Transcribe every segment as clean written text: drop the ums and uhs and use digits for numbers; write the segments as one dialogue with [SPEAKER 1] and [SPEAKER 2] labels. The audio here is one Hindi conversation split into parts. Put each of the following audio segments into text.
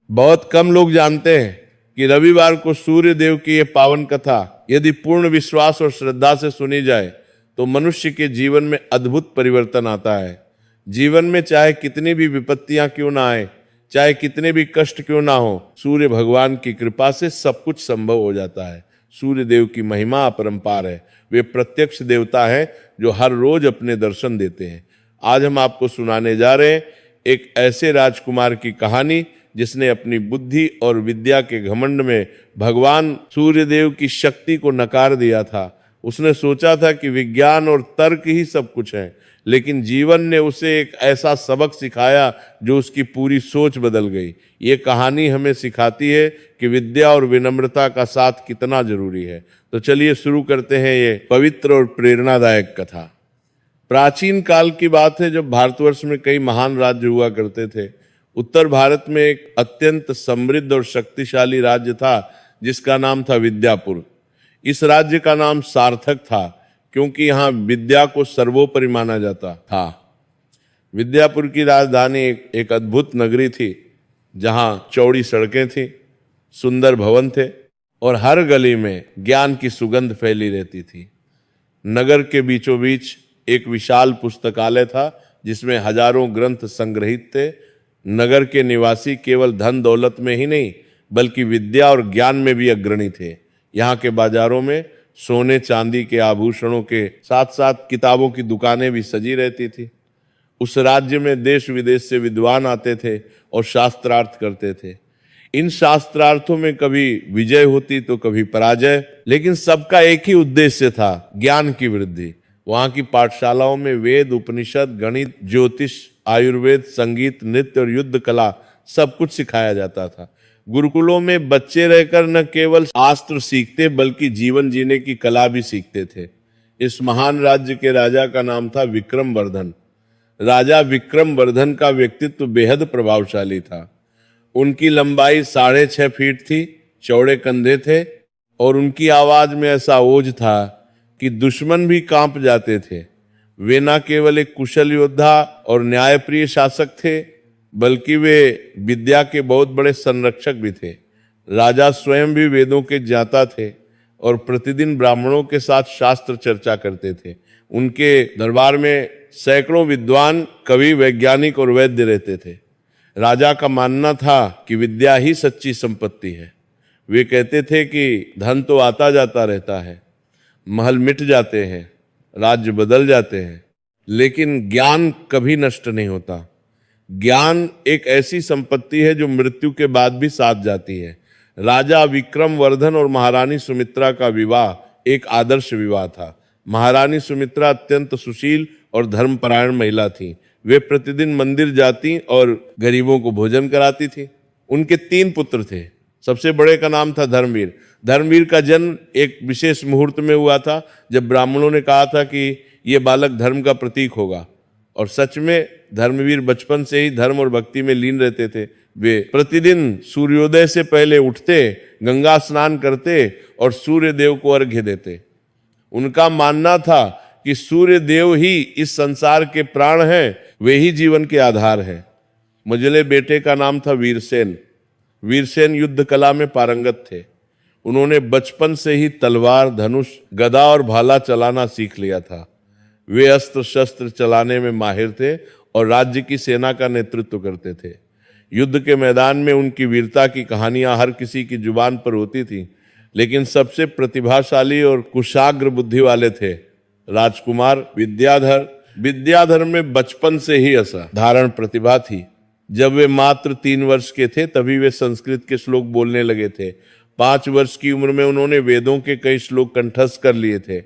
[SPEAKER 1] बहुत कम लोग जानते हैं कि रविवार को सूर्य देव की यह पावन कथा यदि पूर्ण विश्वास और श्रद्धा से सुनी जाए तो मनुष्य के जीवन में अद्भुत परिवर्तन आता है। जीवन में चाहे कितनी भी विपत्तियां क्यों ना आए, चाहे कितने भी कष्ट क्यों ना हो, सूर्य भगवान की कृपा से सब कुछ संभव हो जाता है। सूर्य देव की महिमा अपरंपार है। वे प्रत्यक्ष देवता हैं जो हर रोज अपने दर्शन देते हैं। आज हम आपको सुनाने जा रहे हैं एक ऐसे राजकुमार की कहानी जिसने अपनी बुद्धि और विद्या के घमंड में भगवान सूर्यदेव की शक्ति को नकार दिया था। उसने सोचा था कि विज्ञान और तर्क ही सब कुछ है, लेकिन जीवन ने उसे एक ऐसा सबक सिखाया जो उसकी पूरी सोच बदल गई। ये कहानी हमें सिखाती है कि विद्या और विनम्रता का साथ कितना जरूरी है। तो चलिए शुरू करते हैं ये पवित्र और प्रेरणादायक कथा। प्राचीन काल की बात है जब भारतवर्ष में कई महान राज्य हुआ करते थे। उत्तर भारत में एक अत्यंत समृद्ध और शक्तिशाली राज्य था जिसका नाम था विद्यापुर। इस राज्य का नाम सार्थक था क्योंकि यहाँ विद्या को सर्वोपरि माना जाता था। विद्यापुर की राजधानी एक अद्भुत नगरी थी जहाँ चौड़ी सड़कें थी, सुंदर भवन थे और हर गली में ज्ञान की सुगंध फैली रहती थी। नगर के बीचों बीच एक विशाल पुस्तकालय था जिसमें हजारों ग्रंथ संग्रहित थे। नगर के निवासी केवल धन दौलत में ही नहीं बल्कि विद्या और ज्ञान में भी अग्रणी थे। यहाँ के बाजारों में सोने चांदी के आभूषणों के साथ साथ किताबों की दुकानें भी सजी रहती थी। उस राज्य में देश विदेश से विद्वान आते थे और शास्त्रार्थ करते थे। इन शास्त्रार्थों में कभी विजय होती तो कभी पराजय, लेकिन सबका एक ही उद्देश्य था, ज्ञान की वृद्धि। वहाँ की पाठशालाओं में वेद, उपनिषद, गणित, ज्योतिष, आयुर्वेद, संगीत, नृत्य और युद्ध कला सब कुछ सिखाया जाता था। गुरुकुलों में बच्चे रहकर न केवल शास्त्र सीखते बल्कि जीवन जीने की कला भी सीखते थे। इस महान राज्य के राजा का नाम था विक्रमवर्धन। राजा विक्रमवर्धन का व्यक्तित्व बेहद प्रभावशाली था। उनकी लंबाई 6.5 फीट थी, चौड़े कंधे थे और उनकी आवाज में ऐसा ओज था कि दुश्मन भी कांप जाते थे। वे न केवल एक कुशल योद्धा और न्यायप्रिय शासक थे बल्कि वे विद्या के बहुत बड़े संरक्षक भी थे। राजा स्वयं भी वेदों के ज्ञाता थे और प्रतिदिन ब्राह्मणों के साथ शास्त्र चर्चा करते थे। उनके दरबार में सैकड़ों विद्वान, कवि, वैज्ञानिक और वैद्य रहते थे। राजा का मानना था कि विद्या ही सच्ची संपत्ति है। वे कहते थे कि धन तो आता जाता रहता है, महल मिट जाते हैं, राज्य बदल जाते हैं, लेकिन ज्ञान कभी नष्ट नहीं होता। ज्ञान एक ऐसी संपत्ति है जो मृत्यु के बाद भी साथ जाती है। राजा विक्रमवर्धन और महारानी सुमित्रा का विवाह एक आदर्श विवाह था। महारानी सुमित्रा अत्यंत सुशील और धर्मपरायण महिला थी। वे प्रतिदिन मंदिर जाती और गरीबों को भोजन कराती थी। उनके 3 पुत्र थे। सबसे बड़े का नाम था धर्मवीर। धर्मवीर का जन्म एक विशेष मुहूर्त में हुआ था जब ब्राह्मणों ने कहा था कि ये बालक धर्म का प्रतीक होगा, और सच में धर्मवीर बचपन से ही धर्म और भक्ति में लीन रहते थे। वे प्रतिदिन सूर्योदय से पहले उठते, गंगा स्नान करते और सूर्य देव को अर्घ्य देते। उनका मानना था कि सूर्य देव ही इस संसार के प्राण हैं, वे ही जीवन के आधार हैं। मझले बेटे का नाम था वीरसेन। वीरसेन युद्ध कला में पारंगत थे। उन्होंने बचपन से ही तलवार, धनुष, गदा और भाला चलाना सीख लिया था। वे अस्त्र शस्त्र चलाने में माहिर थे और राज्य की सेना का नेतृत्व करते थे। युद्ध के मैदान में उनकी वीरता की कहानियां हर किसी की जुबान पर होती थी, लेकिन सबसे प्रतिभाशाली और कुशाग्र बुद्धि वाले थे राजकुमार विद्याधर। विद्याधर में बचपन से ही असाधारण प्रतिभा थी। जब वे मात्र 3 वर्ष के थे तभी वे संस्कृत के श्लोक बोलने लगे थे। 5 वर्ष की उम्र में उन्होंने वेदों के कई श्लोक कंठस्थ कर लिए थे।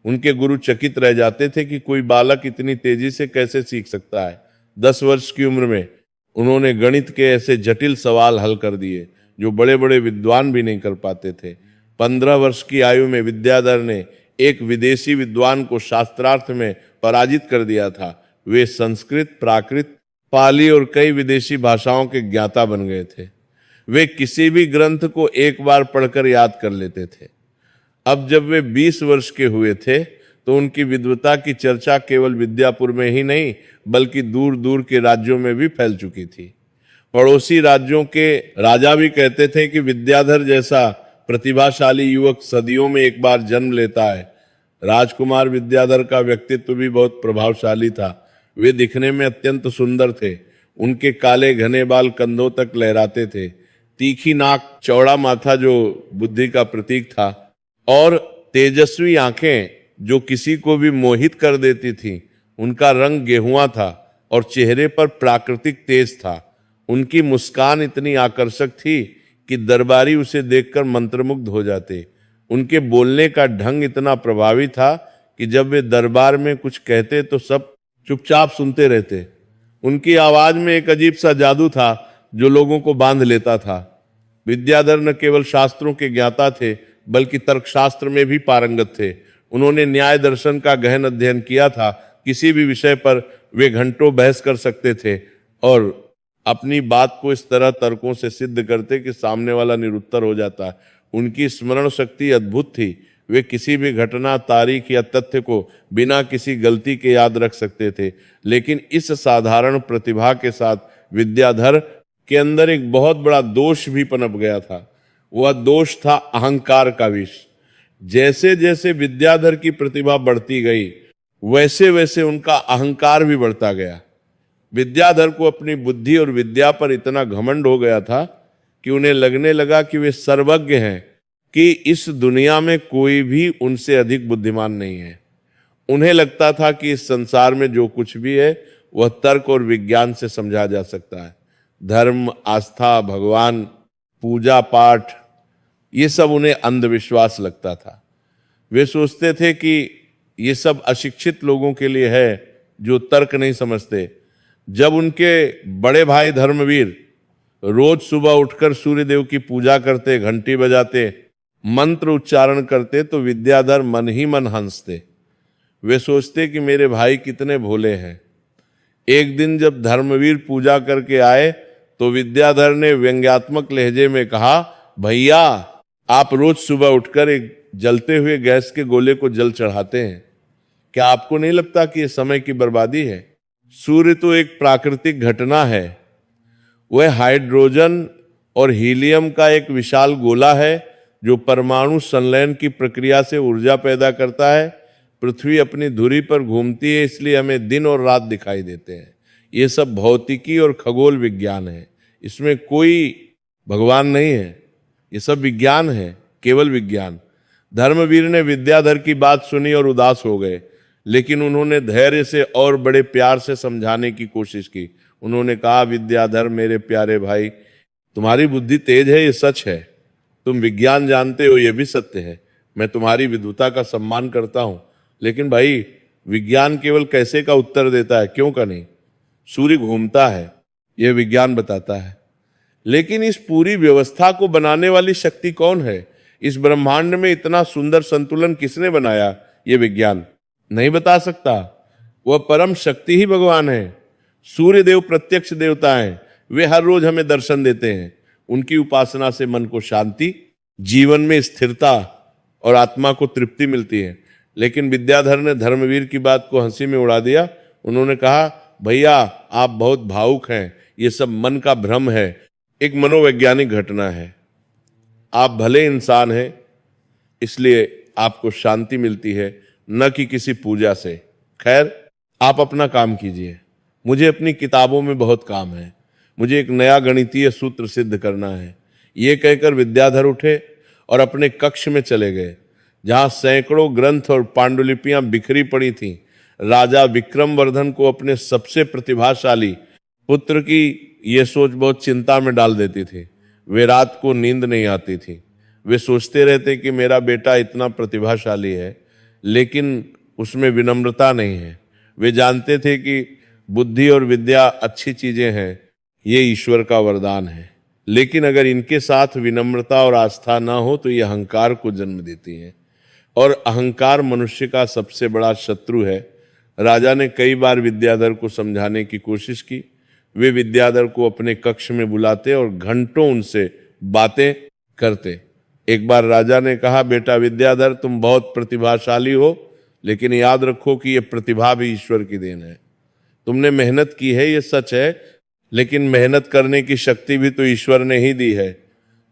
[SPEAKER 1] उनके गुरु चकित रह जाते थे कि कोई बालक इतनी तेजी से कैसे सीख सकता है। 10 वर्ष की उम्र में उन्होंने गणित के ऐसे जटिल सवाल हल कर दिए जो बड़े बड़े विद्वान भी नहीं कर पाते थे। 15 वर्ष की आयु में विद्याधर ने एक विदेशी विद्वान को शास्त्रार्थ में पराजित कर दिया था। वे संस्कृत, प्राकृत, पाली और कई विदेशी भाषाओं के ज्ञाता बन गए थे। वे किसी भी ग्रंथ को एक बार पढ़कर याद कर लेते थे। अब जब वे 20 वर्ष के हुए थे तो उनकी विद्वता की चर्चा केवल विद्यापुर में ही नहीं बल्कि दूर दूर के राज्यों में भी फैल चुकी थी। पड़ोसी राज्यों के राजा भी कहते थे कि विद्याधर जैसा प्रतिभाशाली युवक सदियों में एक बार जन्म लेता है। राजकुमार विद्याधर का व्यक्तित्व भी बहुत प्रभावशाली था। वे दिखने में अत्यंत सुंदर थे। उनके काले घने बाल कंधों तक लहराते थे, तीखी नाक, चौड़ा माथा जो बुद्धि का प्रतीक था, और तेजस्वी आंखें जो किसी को भी मोहित कर देती थी। उनका रंग गेहुआ था और चेहरे पर प्राकृतिक तेज था। उनकी मुस्कान इतनी आकर्षक थी कि दरबारी उसे देखकर मंत्रमुग्ध हो जाते। उनके बोलने का ढंग इतना प्रभावी था कि जब वे दरबार में कुछ कहते तो सब चुपचाप सुनते रहते। उनकी आवाज में एक अजीब सा जादू था जो लोगों को बांध लेता था। विद्याधर न केवल शास्त्रों के ज्ञाता थे बल्कि तर्कशास्त्र में भी पारंगत थे। उन्होंने न्याय दर्शन का गहन अध्ययन किया था। किसी भी विषय पर वे घंटों बहस कर सकते थे और अपनी बात को इस तरह तर्कों से सिद्ध करते कि सामने वाला निरुत्तर हो जाता। उनकी स्मरण शक्ति अद्भुत थी। वे किसी भी घटना, तारीख या तथ्य को बिना किसी गलती के याद रख सकते थे। लेकिन इस साधारण प्रतिभा के साथ विद्याधर के अंदर एक बहुत बड़ा दोष भी पनप गया था। वह दोष था अहंकार का विष। जैसे जैसे विद्याधर की प्रतिभा बढ़ती गई वैसे वैसे उनका अहंकार भी बढ़ता गया। विद्याधर को अपनी बुद्धि और विद्या पर इतना घमंड हो गया था कि उन्हें लगने लगा कि वे सर्वज्ञ हैं, कि इस दुनिया में कोई भी उनसे अधिक बुद्धिमान नहीं है। उन्हें लगता था कि इस संसार में जो कुछ भी है वह तर्क और विज्ञान से समझा जा सकता है। धर्म, आस्था, भगवान, पूजा पाठ, ये सब उन्हें अंधविश्वास लगता था। वे सोचते थे कि ये सब अशिक्षित लोगों के लिए है जो तर्क नहीं समझते। जब उनके बड़े भाई धर्मवीर रोज सुबह उठकर सूर्यदेव की पूजा करते, घंटी बजाते, मंत्र उच्चारण करते, तो विद्याधर मन ही मन हंसते। वे सोचते कि मेरे भाई कितने भोले हैं। एक दिन जब धर्मवीर पूजा करके आए तो विद्याधर ने व्यंग्यात्मक लहजे में कहा, भैया आप रोज सुबह उठकर एक जलते हुए गैस के गोले को जल चढ़ाते हैं, क्या आपको नहीं लगता कि यह समय की बर्बादी है? सूर्य तो एक प्राकृतिक घटना है। वह हाइड्रोजन और हीलियम का एक विशाल गोला है जो परमाणु संलयन की प्रक्रिया से ऊर्जा पैदा करता है। पृथ्वी अपनी धुरी पर घूमती है, इसलिए हमें दिन और रात दिखाई देते हैं। ये सब भौतिकी और खगोल विज्ञान है, इसमें कोई भगवान नहीं है। ये सब विज्ञान है, केवल विज्ञान। धर्मवीर ने विद्याधर की बात सुनी और उदास हो गए, लेकिन उन्होंने धैर्य से और बड़े प्यार से समझाने की कोशिश की। उन्होंने कहा, विद्याधर मेरे प्यारे भाई, तुम्हारी बुद्धि तेज है, ये सच है। तुम विज्ञान जानते हो, ये भी सत्य है। मैं तुम्हारी विद्वता का सम्मान करता हूं, लेकिन भाई विज्ञान केवल कैसे का उत्तर देता है, क्यों का नहीं। सूर्य घूमता है, यह विज्ञान बताता है, लेकिन इस पूरी व्यवस्था को बनाने वाली शक्ति कौन है? इस ब्रह्मांड में इतना सुंदर संतुलन किसने बनाया? ये विज्ञान नहीं बता सकता। वह परम शक्ति ही भगवान है। सूर्य देव प्रत्यक्ष देवता हैं, वे हर रोज हमें दर्शन देते हैं। उनकी उपासना से मन को शांति, जीवन में स्थिरता और आत्मा को तृप्ति मिलती है। लेकिन विद्याधर ने धर्मवीर की बात को हंसी में उड़ा दिया। उन्होंने कहा, भैया आप बहुत भावुक हैं, ये सब मन का भ्रम है, एक मनोवैज्ञानिक घटना है। आप भले इंसान हैं, इसलिए आपको शांति मिलती है, न कि किसी पूजा से। खैर, आप अपना काम कीजिए, मुझे अपनी किताबों में बहुत काम है। मुझे एक नया गणितीय सूत्र सिद्ध करना है। ये कहकर विद्याधर उठे और अपने कक्ष में चले गए, जहां सैकड़ों ग्रंथ और पांडुलिपियां बिखरी पड़ी थीं। राजा विक्रमवर्धन को अपने सबसे प्रतिभाशाली पुत्र की यह सोच बहुत चिंता में डाल देती थी। वे रात को नींद नहीं आती थी। वे सोचते रहते कि मेरा बेटा इतना प्रतिभाशाली है, लेकिन उसमें विनम्रता नहीं है। वे जानते थे कि बुद्धि और विद्या अच्छी चीजें हैं, ये ईश्वर का वरदान है, लेकिन अगर इनके साथ विनम्रता और आस्था ना हो तो ये अहंकार को जन्म देती है, और अहंकार मनुष्य का सबसे बड़ा शत्रु है। राजा ने कई बार विद्याधर को समझाने की कोशिश की। वे विद्याधर को अपने कक्ष में बुलाते और घंटों उनसे बातें करते। एक बार राजा ने कहा, बेटा विद्याधर, तुम बहुत प्रतिभाशाली हो, लेकिन याद रखो कि यह प्रतिभा भी ईश्वर की देन है। तुमने मेहनत की है, ये सच है, लेकिन मेहनत करने की शक्ति भी तो ईश्वर ने ही दी है।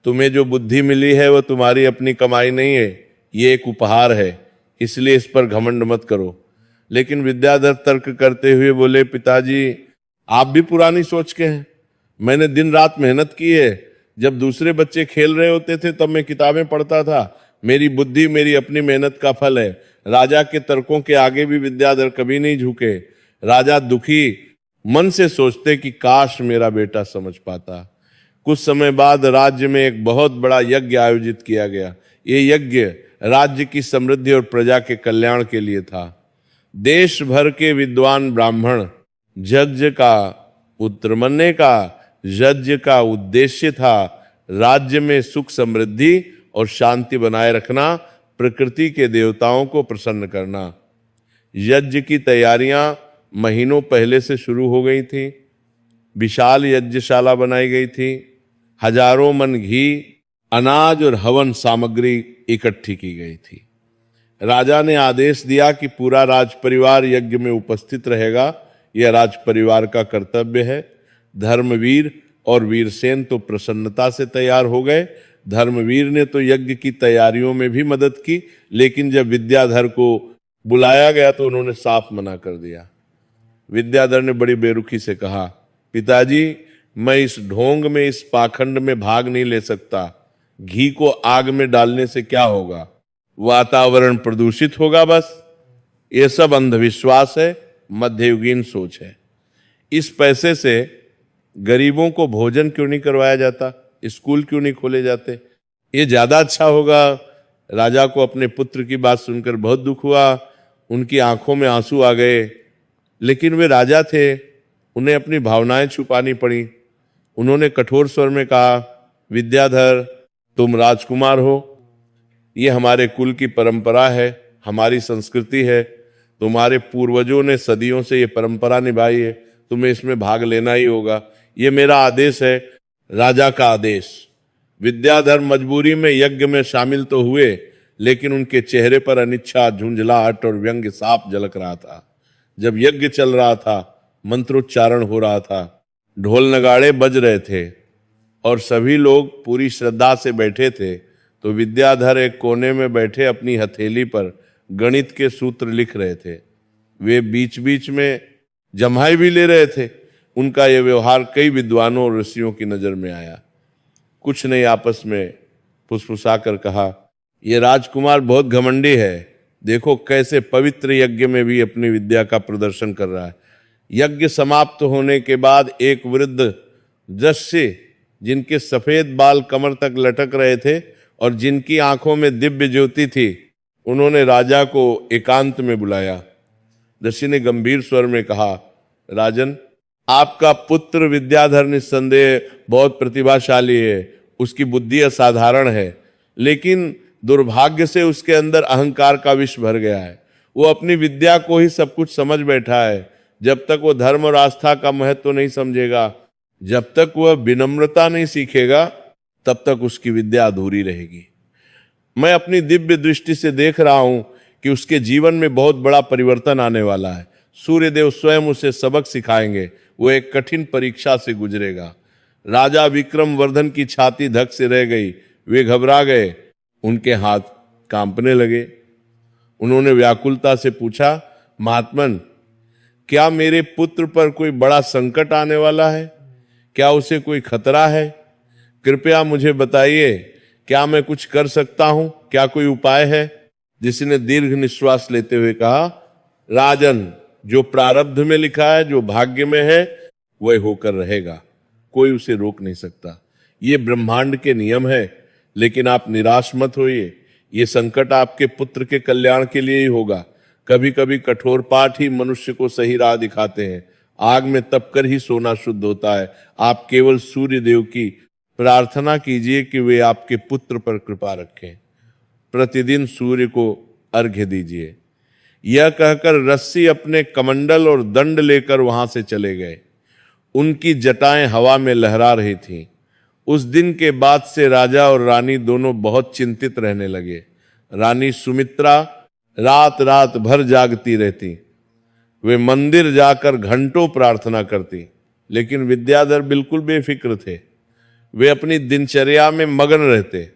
[SPEAKER 1] तुम्हें जो बुद्धि मिली है वह तुम्हारी अपनी कमाई नहीं है, ये एक उपहार है, इसलिए इस पर घमंड मत करो। लेकिन विद्याधर तर्क करते हुए बोले, पिताजी आप भी पुरानी सोच के हैं। मैंने दिन रात मेहनत की है। जब दूसरे बच्चे खेल रहे होते थे तब मैं किताबें पढ़ता था। मेरी बुद्धि मेरी अपनी मेहनत का फल है। राजा के तर्कों के आगे भी विद्याधर कभी नहीं झुके। राजा दुखी मन से सोचते कि काश मेरा बेटा समझ पाता। कुछ समय बाद राज्य में एक बहुत बड़ा यज्ञ आयोजित किया गया। ये यज्ञ राज्य की समृद्धि और प्रजा के कल्याण के लिए था। देश भर के विद्वान ब्राह्मण यज्ञ का उत्तरमन्य का यज्ञ का उद्देश्य था राज्य में सुख समृद्धि और शांति बनाए रखना, प्रकृति के देवताओं को प्रसन्न करना। यज्ञ की तैयारियां महीनों पहले से शुरू हो गई थी। विशाल यज्ञशाला बनाई गई थी। हजारों मन घी, अनाज और हवन सामग्री इकट्ठी की गई थी। राजा ने आदेश दिया कि पूरा राज परिवार यज्ञ में उपस्थित रहेगा। यह राज परिवार का कर्तव्य है। धर्मवीर और वीरसेन तो प्रसन्नता से तैयार हो गए। धर्मवीर ने तो यज्ञ की तैयारियों में भी मदद की, लेकिन जब विद्याधर को बुलाया गया तो उन्होंने साफ मना कर दिया। विद्याधर ने बड़ी बेरुखी से कहा, पिताजी मैं इस ढोंग में, इस पाखंड में भाग नहीं ले सकता। घी को आग में डालने से क्या होगा? वातावरण प्रदूषित होगा बस। ये सब अंधविश्वास है, मध्ययुगीन सोच है। इस पैसे से गरीबों को भोजन क्यों नहीं करवाया जाता? स्कूल क्यों नहीं खोले जाते? ये ज्यादा अच्छा होगा। राजा को अपने पुत्र की बात सुनकर बहुत दुख हुआ। उनकी आंखों में आंसू आ गए, लेकिन वे राजा थे, उन्हें अपनी भावनाएं छुपानी पड़ी। उन्होंने कठोर स्वर में कहा, विद्याधर तुम राजकुमार हो, ये हमारे कुल की परंपरा है, हमारी संस्कृति है। तुम्हारे पूर्वजों ने सदियों से ये परंपरा निभाई है, तुम्हें इसमें भाग लेना ही होगा। ये मेरा आदेश है, राजा का आदेश। विद्याधर मजबूरी में यज्ञ में शामिल तो हुए, लेकिन उनके चेहरे पर अनिच्छा, झुंझलाहट और व्यंग्य साफ झलक रहा था। जब यज्ञ चल रहा था, मंत्रोच्चारण हो रहा था, ढोल नगाड़े बज रहे थे और सभी लोग पूरी श्रद्धा से बैठे थे, तो विद्याधर एक कोने में बैठे अपनी हथेली पर गणित के सूत्र लिख रहे थे। वे बीच बीच में जम्हाई भी ले रहे थे। उनका यह व्यवहार कई विद्वानों और ऋषियों की नजर में आया। कुछ ने आपस में फुसफुसाकर कहा, यह राजकुमार बहुत घमंडी है। देखो कैसे पवित्र यज्ञ में भी अपनी विद्या का प्रदर्शन कर रहा है। यज्ञ समाप्त होने के बाद एक वृद्ध जस्य, जिनके सफेद बाल कमर तक लटक रहे थे और जिनकी आंखों में दिव्य ज्योति थी, उन्होंने राजा को एकांत में बुलाया। ऋषि ने गंभीर स्वर में कहा, राजन, आपका पुत्र विद्याधर निस्संदेह बहुत प्रतिभाशाली है, उसकी बुद्धि असाधारण है, लेकिन दुर्भाग्य से उसके अंदर अहंकार का विष भर गया है। वो अपनी विद्या को ही सब कुछ समझ बैठा है। जब तक वो धर्म और आस्था का महत्व नहीं समझेगा, जब तक वह विनम्रता नहीं सीखेगा, तब तक उसकी विद्या अधूरी रहेगी। मैं अपनी दिव्य दृष्टि से देख रहा हूं कि उसके जीवन में बहुत बड़ा परिवर्तन आने वाला है। सूर्यदेव स्वयं उसे सबक सिखाएंगे। वो एक कठिन परीक्षा से गुजरेगा। राजा विक्रमवर्धन की छाती धक से रह गई। वे घबरा गए, उनके हाथ कांपने लगे। उन्होंने व्याकुलता से पूछा, महात्मन, क्या मेरे पुत्र पर कोई बड़ा संकट आने वाला है? क्या उसे कोई खतरा है? कृपया मुझे बताइए, क्या मैं कुछ कर सकता हूं? क्या कोई उपाय है? ऋषि ने दीर्घ निश्वास लेते हुए कहा, राजन, जो प्रारब्ध में लिखा है, जो भाग्य में है, वह होकर रहेगा। कोई उसे रोक नहीं सकता। ये ब्रह्मांड के नियम है। लेकिन आप निराश मत होइए, ये संकट आपके पुत्र के कल्याण के लिए ही होगा। कभी कभी कठोर पाठ ही मनुष्य को सही राह दिखाते हैं। आग में तप कर ही सोना शुद्ध होता है। आप केवल सूर्य देव की प्रार्थना कीजिए कि वे आपके पुत्र पर कृपा रखें। प्रतिदिन सूर्य को अर्घ्य दीजिए। यह कहकर रस्सी अपने कमंडल और दंड लेकर वहां से चले गए। उनकी जटाएं हवा में लहरा रही थीं। उस दिन के बाद से राजा और रानी दोनों बहुत चिंतित रहने लगे। रानी सुमित्रा रात रात भर जागती रहती। वे मंदिर जाकर घंटों प्रार्थना करती। लेकिन विद्याधर बिल्कुल बेफिक्र थे। वे अपनी दिनचर्या में मगन रहते,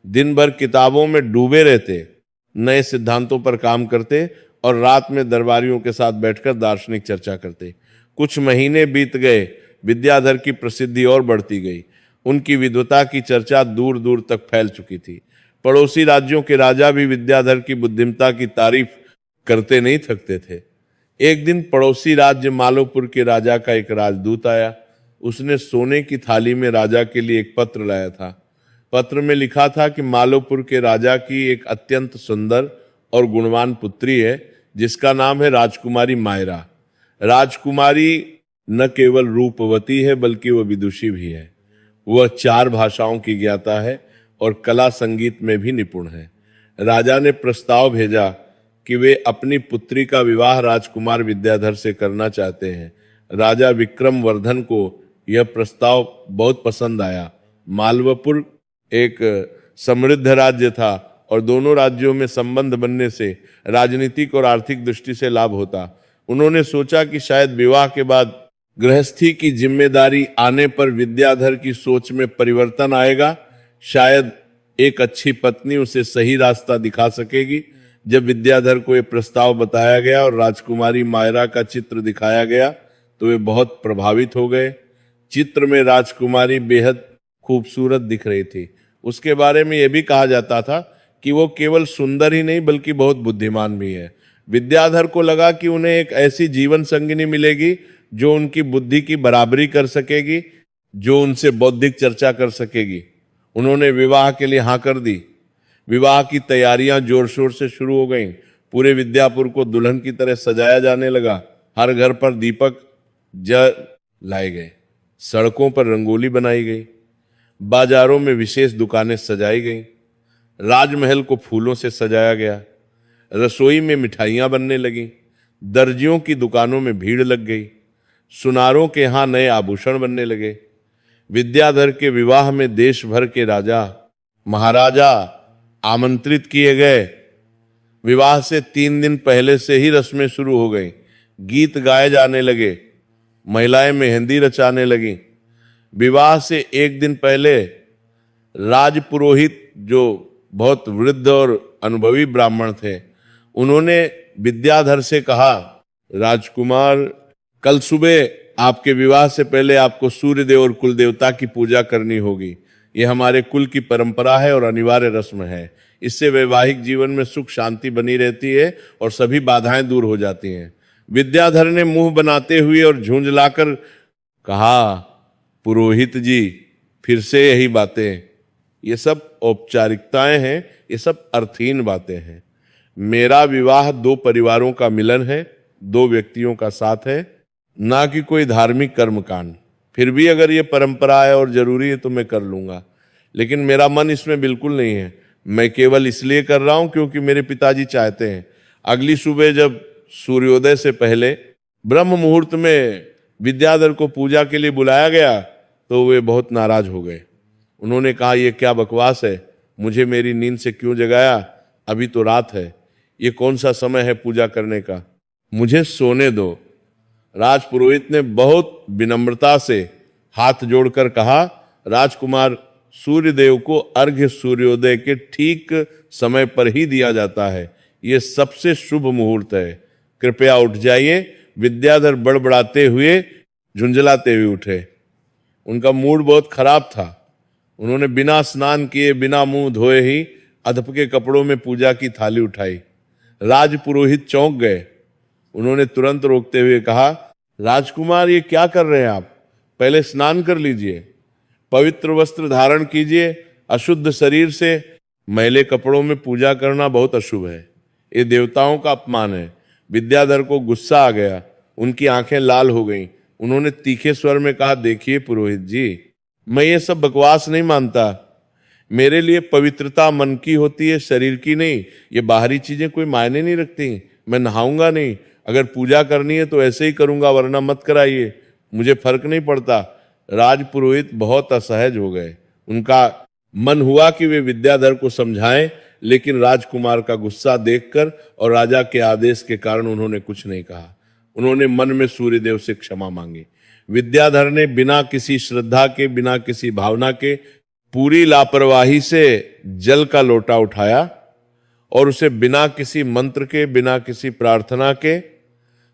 [SPEAKER 1] दिन भर किताबों में डूबे रहते, नए सिद्धांतों पर काम करते और रात में दरबारियों के साथ बैठकर दार्शनिक चर्चा करते। कुछ महीने बीत गए, विद्याधर की प्रसिद्धि और बढ़ती गई। उनकी विद्वता की चर्चा दूर दूर तक फैल चुकी थी। पड़ोसी राज्यों के राजा भी विद्याधर की बुद्धिमत्ता की तारीफ करते नहीं थकते थे। एक दिन पड़ोसी राज्य मालोपुर के राजा का एक राजदूत आया। उसने सोने की थाली में राजा के लिए एक पत्र लाया था। पत्र में लिखा था कि मालोपुर के राजा की एक अत्यंत सुंदर और गुणवान पुत्री है, जिसका नाम है राजकुमारी मायरा। राजकुमारी न केवल रूपवती है, बल्कि वह विदुषी भी है। वह 4 भाषाओं की ज्ञाता है और कला संगीत में भी निपुण है। राजा ने प्रस्ताव भेजा कि वे अपनी पुत्री का विवाह राजकुमार विद्याधर से करना चाहते हैं। राजा विक्रमवर्धन को यह प्रस्ताव बहुत पसंद आया। मालवपुर एक समृद्ध राज्य था और दोनों राज्यों में संबंध बनने से राजनीतिक और आर्थिक दृष्टि से लाभ होता। उन्होंने सोचा कि शायद विवाह के बाद गृहस्थी की जिम्मेदारी आने पर विद्याधर की सोच में परिवर्तन आएगा। शायद एक अच्छी पत्नी उसे सही रास्ता दिखा सकेगी। जब विद्याधर को यह प्रस्ताव बताया गया और राजकुमारी मायरा का चित्र दिखाया गया तो वे बहुत प्रभावित हो गए। चित्र में राजकुमारी बेहद खूबसूरत दिख रही थी। उसके बारे में यह भी कहा जाता था कि वो केवल सुंदर ही नहीं बल्कि बहुत बुद्धिमान भी है। विद्याधर को लगा कि उन्हें एक ऐसी जीवन संगिनी मिलेगी जो उनकी बुद्धि की बराबरी कर सकेगी, जो उनसे बौद्धिक चर्चा कर सकेगी। उन्होंने विवाह के लिए हाँ कर दी। विवाह की तैयारियां जोर शोर से शुरू हो गईं। पूरे विद्यापुर को दुल्हन की तरह सजाया जाने लगा। हर घर पर दीपक जलाए गए, सड़कों पर रंगोली बनाई गई, बाजारों में विशेष दुकानें सजाई गईं, राजमहल को फूलों से सजाया गया, रसोई में मिठाइयां बनने लगीं, दर्जियों की दुकानों में भीड़ लग गई, सुनारों के यहाँ नए आभूषण बनने लगे। विद्याधर के विवाह में देश भर के राजा महाराजा आमंत्रित किए गए। विवाह से 3 दिन पहले से ही रस्में शुरू हो गई। गीत गाए जाने लगे, महिलाएं मेहंदी रचाने लगी। विवाह से 1 दिन पहले राजपुरोहित, जो बहुत वृद्ध और अनुभवी ब्राह्मण थे, उन्होंने विद्याधर से कहा, राजकुमार, कल सुबह आपके विवाह से पहले आपको सूर्यदेव और कुल देवता की पूजा करनी होगी। ये हमारे कुल की परंपरा है और अनिवार्य रस्म है। इससे वैवाहिक जीवन में सुख शांति बनी रहती है और सभी बाधाएं दूर हो जाती हैं। विद्याधर ने मुंह बनाते हुए और झुंझलाकर कहा, पुरोहित जी, फिर से यही बातें? ये सब औपचारिकताएं हैं, ये सब अर्थहीन बातें हैं। मेरा विवाह 2 परिवारों का मिलन है, 2 व्यक्तियों का साथ है, ना कि कोई धार्मिक कर्मकांड। फिर भी अगर ये परंपरा है और जरूरी है तो मैं कर लूंगा, लेकिन मेरा मन इसमें बिल्कुल नहीं है। मैं केवल इसलिए कर रहा हूं क्योंकि मेरे पिताजी चाहते हैं। अगली सुबह जब सूर्योदय से पहले ब्रह्म मुहूर्त में विद्याधर को पूजा के लिए बुलाया गया तो वे बहुत नाराज हो गए। उन्होंने कहा, यह क्या बकवास है? मुझे मेरी नींद से क्यों जगाया? अभी तो रात है। ये कौन सा समय है पूजा करने का? मुझे सोने दो। राजपुरोहित ने बहुत विनम्रता से हाथ जोड़कर कहा, राजकुमार, सूर्यदेव को अर्घ्य सूर्योदय के ठीक समय पर ही दिया जाता है। यह सबसे शुभ मुहूर्त है। कृपया उठ जाइए। विद्याधर बड़बड़ाते हुए, झुंझलाते हुए उठे। उनका मूड बहुत खराब था। उन्होंने बिना स्नान किए, बिना मुंह धोए ही अधपके कपड़ों में पूजा की थाली उठाई। राजपुरोहित चौंक गए। उन्होंने तुरंत रोकते हुए कहा, राजकुमार, ये क्या कर रहे हैं आप? पहले स्नान कर लीजिए, पवित्र वस्त्र धारण कीजिए। अशुद्ध शरीर से मैले कपड़ों में पूजा करना बहुत अशुभ है। ये देवताओं का अपमान है। विद्याधर को गुस्सा आ गया। उनकी आंखें लाल हो गईं। उन्होंने तीखे स्वर में कहा, देखिए पुरोहित जी, मैं ये सब बकवास नहीं मानता। मेरे लिए पवित्रता मन की होती है, शरीर की नहीं। ये बाहरी चीजें कोई मायने नहीं रखती। मैं नहाऊंगा नहीं। अगर पूजा करनी है तो ऐसे ही करूंगा, वरना मत कराइए, मुझे फर्क नहीं पड़ता। राजपुरोहित बहुत असहज हो गए। उनका मन हुआ कि वे विद्याधर को समझाएं, लेकिन राजकुमार का गुस्सा देखकर और राजा के आदेश के कारण उन्होंने कुछ नहीं कहा। उन्होंने मन में सूर्यदेव से क्षमा मांगी। विद्याधर ने बिना किसी श्रद्धा के, बिना किसी भावना के, पूरी लापरवाही से जल का लोटा उठाया और उसे बिना किसी मंत्र के, बिना किसी प्रार्थना के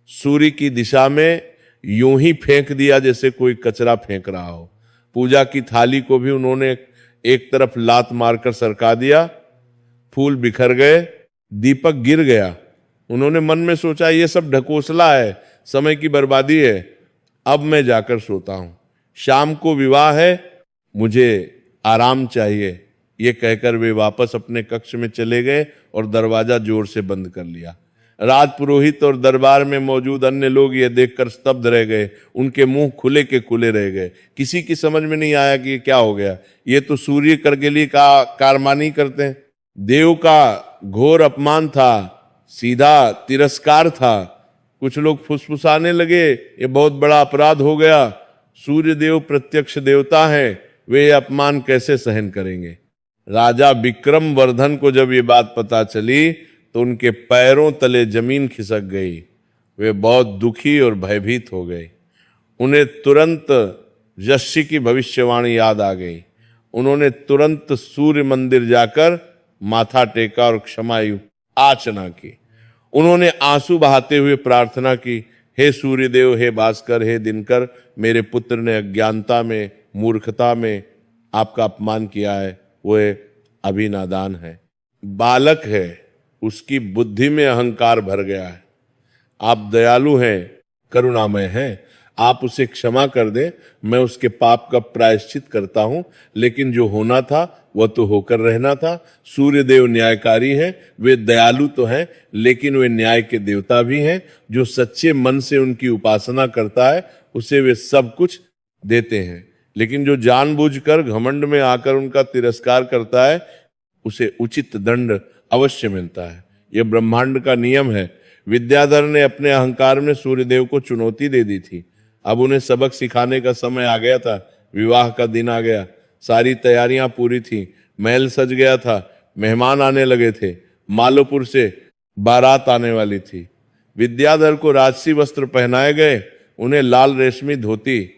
[SPEAKER 1] सूर्य की दिशा में यूं ही फेंक दिया जैसे कोई कचरा फेंक रहा हो। पूजा की थाली को भी उन्होंने एक तरफ लात मारकर सरका दिया, फूल बिखर गए, दीपक गिर गया। उन्होंने मन में सोचा ये सब ढकोसला है, समय की बर्बादी है, अब मैं जाकर सोता हूं, शाम को विवाह है, मुझे आराम चाहिए। ये कहकर वे वापस अपने कक्ष में चले गए और दरवाजा जोर से बंद कर लिया। राजपुरोहित और दरबार में मौजूद अन्य लोग यह देखकर स्तब्ध रह गए, उनके मुंह खुले के खुले रह गए। किसी की समझ में नहीं आया कि ये क्या हो गया। ये तो सूर्य करगिली का कारमानी करते हैं। देव का घोर अपमान था, सीधा तिरस्कार था। कुछ लोग फुसफुसाने लगे, ये बहुत बड़ा अपराध हो गया, सूर्य देव प्रत्यक्ष देवता हैं, वे अपमान कैसे सहन करेंगे। राजा विक्रम वर्धन को जब ये बात पता चली तो उनके पैरों तले जमीन खिसक गई। वे बहुत दुखी और भयभीत हो गए। उन्हें तुरंत यक्षी की भविष्यवाणी याद आ गई। उन्होंने तुरंत सूर्य मंदिर जाकर माथा टेका और क्षमा याचना की। उन्होंने आंसू बहाते हुए प्रार्थना की, हे सूर्यदेव, हे भास्कर, हे दिनकर, मेरे पुत्र ने अज्ञानता में, मूर्खता में आपका अपमान किया है, वो अभी नादान है, बालक है, उसकी बुद्धि में अहंकार भर गया है। आप दयालु हैं, करुणामय हैं, आप उसे क्षमा कर दें, मैं उसके पाप का प्रायश्चित करता हूं। लेकिन जो होना था वह तो होकर रहना था। सूर्यदेव न्यायकारी हैं, वे दयालु तो हैं लेकिन वे न्याय के देवता भी हैं। जो सच्चे मन से उनकी उपासना करता है उसे वे सब कुछ देते हैं, लेकिन जो जानबूझकर घमंड में आकर उनका तिरस्कार करता है उसे उचित दंड अवश्य मिलता है। यह ब्रह्मांड का नियम है। विद्याधर ने अपने अहंकार में सूर्यदेव को चुनौती दे दी थी। अब उन्हें सबक सिखाने का समय आ गया था। विवाह का दिन आ गया, सारी तैयारियां पूरी थी, महल सज गया था, मेहमान आने लगे थे, मालोपुर से बारात आने वाली थी। विद्याधर को राजसी वस्त्र पहनाए गए, उन्हें लाल रेशमी धोती,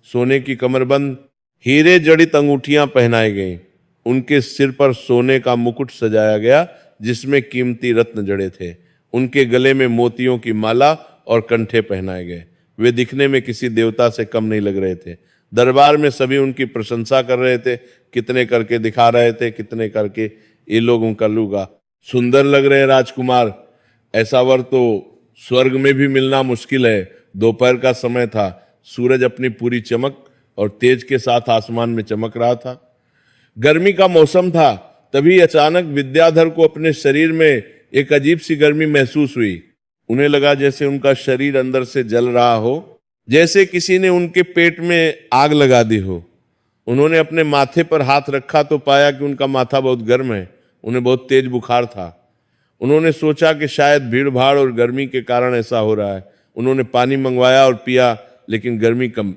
[SPEAKER 1] सोने की कमरबंद, हीरे जड़ित अंगूठियां पहनाई गईं। उनके सिर पर सोने का मुकुट सजाया गया जिसमें कीमती रत्न जड़े थे। उनके गले में मोतियों की माला और कंठे पहनाए गए। वे दिखने में किसी देवता से कम नहीं लग रहे थे। दरबार में सभी उनकी प्रशंसा कर रहे थे, कितने करके दिखा रहे थे, कितने करके ये लोग उनका लूगा सुंदर लग रहे हैं राजकुमार, ऐसा वर तो स्वर्ग में भी मिलना मुश्किल है। दोपहर का समय था, सूरज अपनी पूरी चमक और तेज के साथ आसमान में चमक रहा था। गर्मी का मौसम था, तभी अचानक विद्याधर को अपने शरीर में एक अजीब सी गर्मी महसूस हुई। उन्हें लगा जैसे उनका शरीर अंदर से जल रहा हो, जैसे किसी ने उनके पेट में आग लगा दी हो। उन्होंने अपने माथे पर हाथ रखा तो पाया कि उनका माथा बहुत गर्म है, उन्हें बहुत तेज बुखार था। उन्होंने सोचा कि शायद भीड़ भाड़ और गर्मी के कारण ऐसा हो रहा है। उन्होंने पानी मंगवाया और पिया, लेकिन गर्मी कम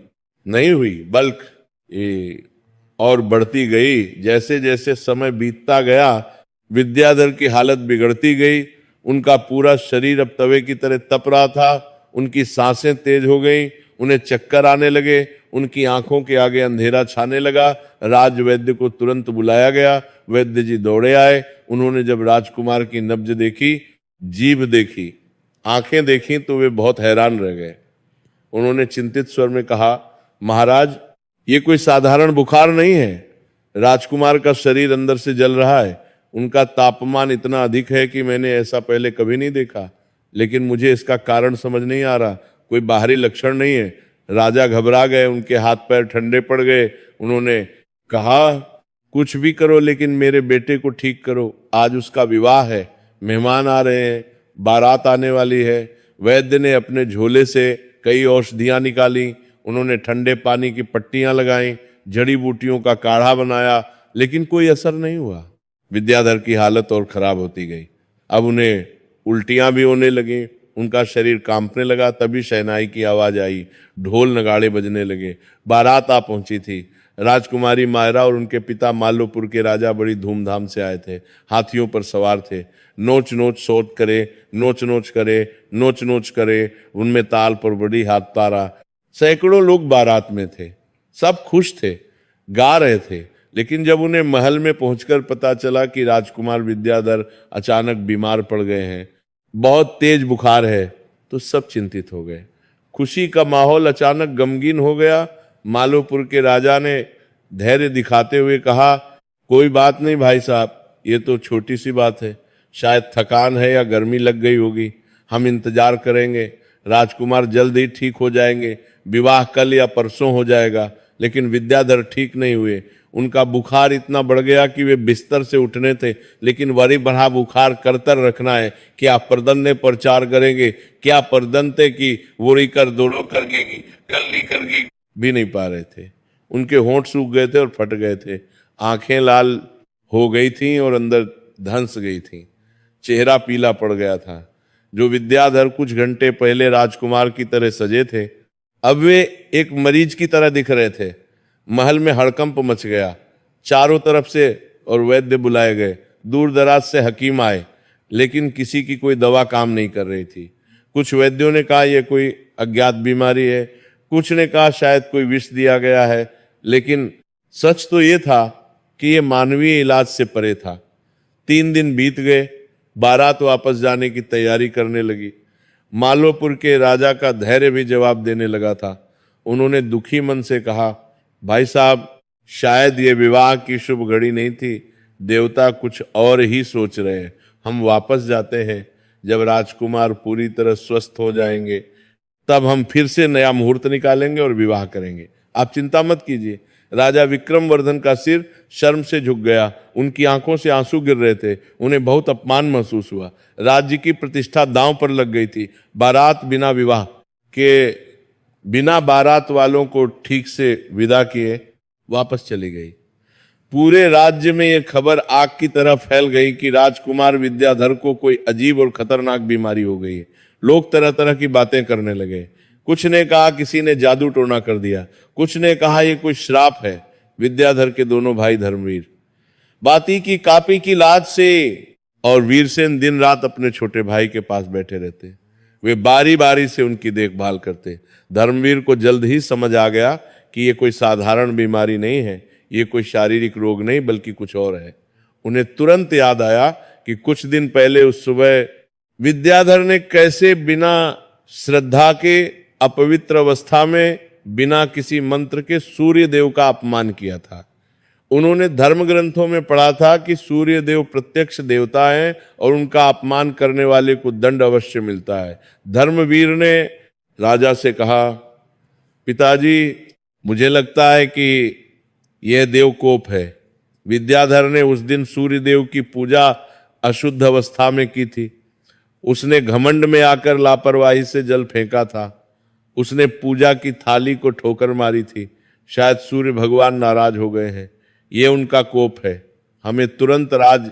[SPEAKER 1] नहीं हुई, बल्कि और बढ़ती गई। जैसे जैसे समय बीतता गया विद्याधर की हालत बिगड़ती गई। उनका पूरा शरीर अब तवे की तरह तप रहा था, उनकी सांसें तेज हो गई, उन्हें चक्कर आने लगे, उनकी आंखों के आगे अंधेरा छाने लगा। राजवैद्य को तुरंत बुलाया गया। वैद्य जी दौड़े आए। उन्होंने जब राजकुमार की नब्ज देखी, जीभ देखी, आंखें देखी तो वे बहुत हैरान रह गए। उन्होंने चिंतित स्वर में कहा, महाराज, ये कोई साधारण बुखार नहीं है। राजकुमार का शरीर अंदर से जल रहा है। उनका तापमान इतना अधिक है कि मैंने ऐसा पहले कभी नहीं देखा, लेकिन मुझे इसका कारण समझ नहीं आ रहा। कोई बाहरी लक्षण नहीं है। राजा घबरा गए, उनके हाथ पैर ठंडे पड़ गए। उन्होंने कहा, कुछ भी करो लेकिन मेरे बेटे को ठीक करो। आज उसका विवाह है, मेहमान आ रहे हैं, बारात आने वाली है। वैद्य ने अपने झोले से कई औषधियां निकाली। उन्होंने ठंडे पानी की पट्टियां लगाई, जड़ी बूटियों का काढ़ा बनाया, लेकिन कोई असर नहीं हुआ। विद्याधर की हालत और खराब होती गई। अब उन्हें उल्टियां भी होने लगी, उनका शरीर कांपने लगा। तभी शहनाई की आवाज आई, ढोल नगाड़े बजने लगे। बारात आ पहुंची थी। राजकुमारी मायरा और उनके पिता मालोपुर के राजा बड़ी धूमधाम से आए थे, हाथियों पर सवार थे। नोच नोच सोच करे, नोच नोच करे, नोच नोच करे, उनमें ताल पर बड़ी हाथ तारा। सैकड़ों लोग बारात में थे, सब खुश थे, गा रहे थे। लेकिन जब उन्हें महल में पहुंचकर पता चला कि राजकुमार विद्याधर अचानक बीमार पड़ गए हैं, बहुत तेज बुखार है, तो सब चिंतित हो गए। खुशी का माहौल अचानक गमगीन हो गया। मालोपुर के राजा ने धैर्य दिखाते हुए कहा, कोई बात नहीं भाई साहब, ये तो छोटी सी बात है, शायद थकान है या गर्मी लग गई होगी, हम इंतजार करेंगे, राजकुमार जल्द ही ठीक हो जाएंगे, विवाह कल या परसों हो जाएगा। लेकिन विद्याधर ठीक नहीं हुए। उनका बुखार इतना बढ़ गया कि वे बिस्तर से उठने थे, लेकिन वरी बढ़ा बुखार करतर रखना है। क्या परदन्ने प्रचार करेंगे, क्या परदंते की वोरी कर दोड़ो करके कल्ली करके भी नहीं पा रहे थे। उनके होंठ सूख गए थे और फट गए थे, आंखें लाल हो गई थीं और अंदर धंस गई थीं, चेहरा पीला पड़ गया था। जो विद्याधर कुछ घंटे पहले राजकुमार की तरह सजे थे, अब वे एक मरीज की तरह दिख रहे थे। महल में हड़कंप मच गया चारों तरफ से और वैद्य बुलाए गए। दूर दराज से हकीम आए, लेकिन किसी की कोई दवा काम नहीं कर रही थी। कुछ वैद्यों ने कहा यह कोई अज्ञात बीमारी है, कुछ ने कहा शायद कोई विष दिया गया है, लेकिन सच तो ये था कि यह मानवीय इलाज से परे था। 3 दिन बीत गए, बारात वापस जाने की तैयारी करने लगी। मालोपुर के राजा का धैर्य भी जवाब देने लगा था। उन्होंने दुखी मन से कहा, भाई साहब, शायद ये विवाह की शुभ घड़ी नहीं थी, देवता कुछ और ही सोच रहे हैं। हम वापस जाते हैं, जब राजकुमार पूरी तरह स्वस्थ हो जाएंगे तब हम फिर से नया मुहूर्त निकालेंगे और विवाह करेंगे, आप चिंता मत कीजिए। राजा विक्रमवर्धन का सिर शर्म से झुक गया, उनकी आंखों से आंसू गिर रहे थे। उन्हें बहुत अपमान महसूस हुआ। राज्य की प्रतिष्ठा दांव पर लग गई थी। बारात बिना विवाह के, बिना बारात वालों को ठीक से विदा किए वापस चली गई। पूरे राज्य में यह खबर आग की तरह फैल गई कि राजकुमार विद्याधर को कोई अजीब और खतरनाक बीमारी हो गई है। लोग तरह तरह की बातें करने लगे। कुछ ने कहा किसी ने जादू टोना कर दिया, कुछ ने कहा यह कोई श्राप है। विद्याधर के दोनों भाई धर्मवीर बाती की कापी की लाज से और वीरसेन दिन रात अपने छोटे भाई के पास बैठे रहते। वे बारी बारी से उनकी देखभाल करते। धर्मवीर को जल्द ही समझ आ गया कि ये कोई साधारण बीमारी नहीं है, ये कोई शारीरिक रोग नहीं बल्कि कुछ और है। उन्हें तुरंत याद आया कि कुछ दिन पहले उस सुबह विद्याधर ने कैसे बिना श्रद्धा के अपवित्र अवस्था में बिना किसी मंत्र के सूर्य देव का अपमान किया था। उन्होंने धर्म ग्रंथों में पढ़ा था कि सूर्य देव प्रत्यक्ष देवता हैं और उनका अपमान करने वाले को दंड अवश्य मिलता है। धर्मवीर ने राजा से कहा, पिताजी, मुझे लगता है कि यह देवकोप है। विद्याधर ने उस दिन सूर्य देव की पूजा अशुद्ध अवस्था में की थी। उसने घमंड में आकर लापरवाही से जल फेंका था। उसने पूजा की थाली को ठोकर मारी थी। शायद सूर्य भगवान नाराज हो गए हैं। यह उनका कोप है। हमें तुरंत राज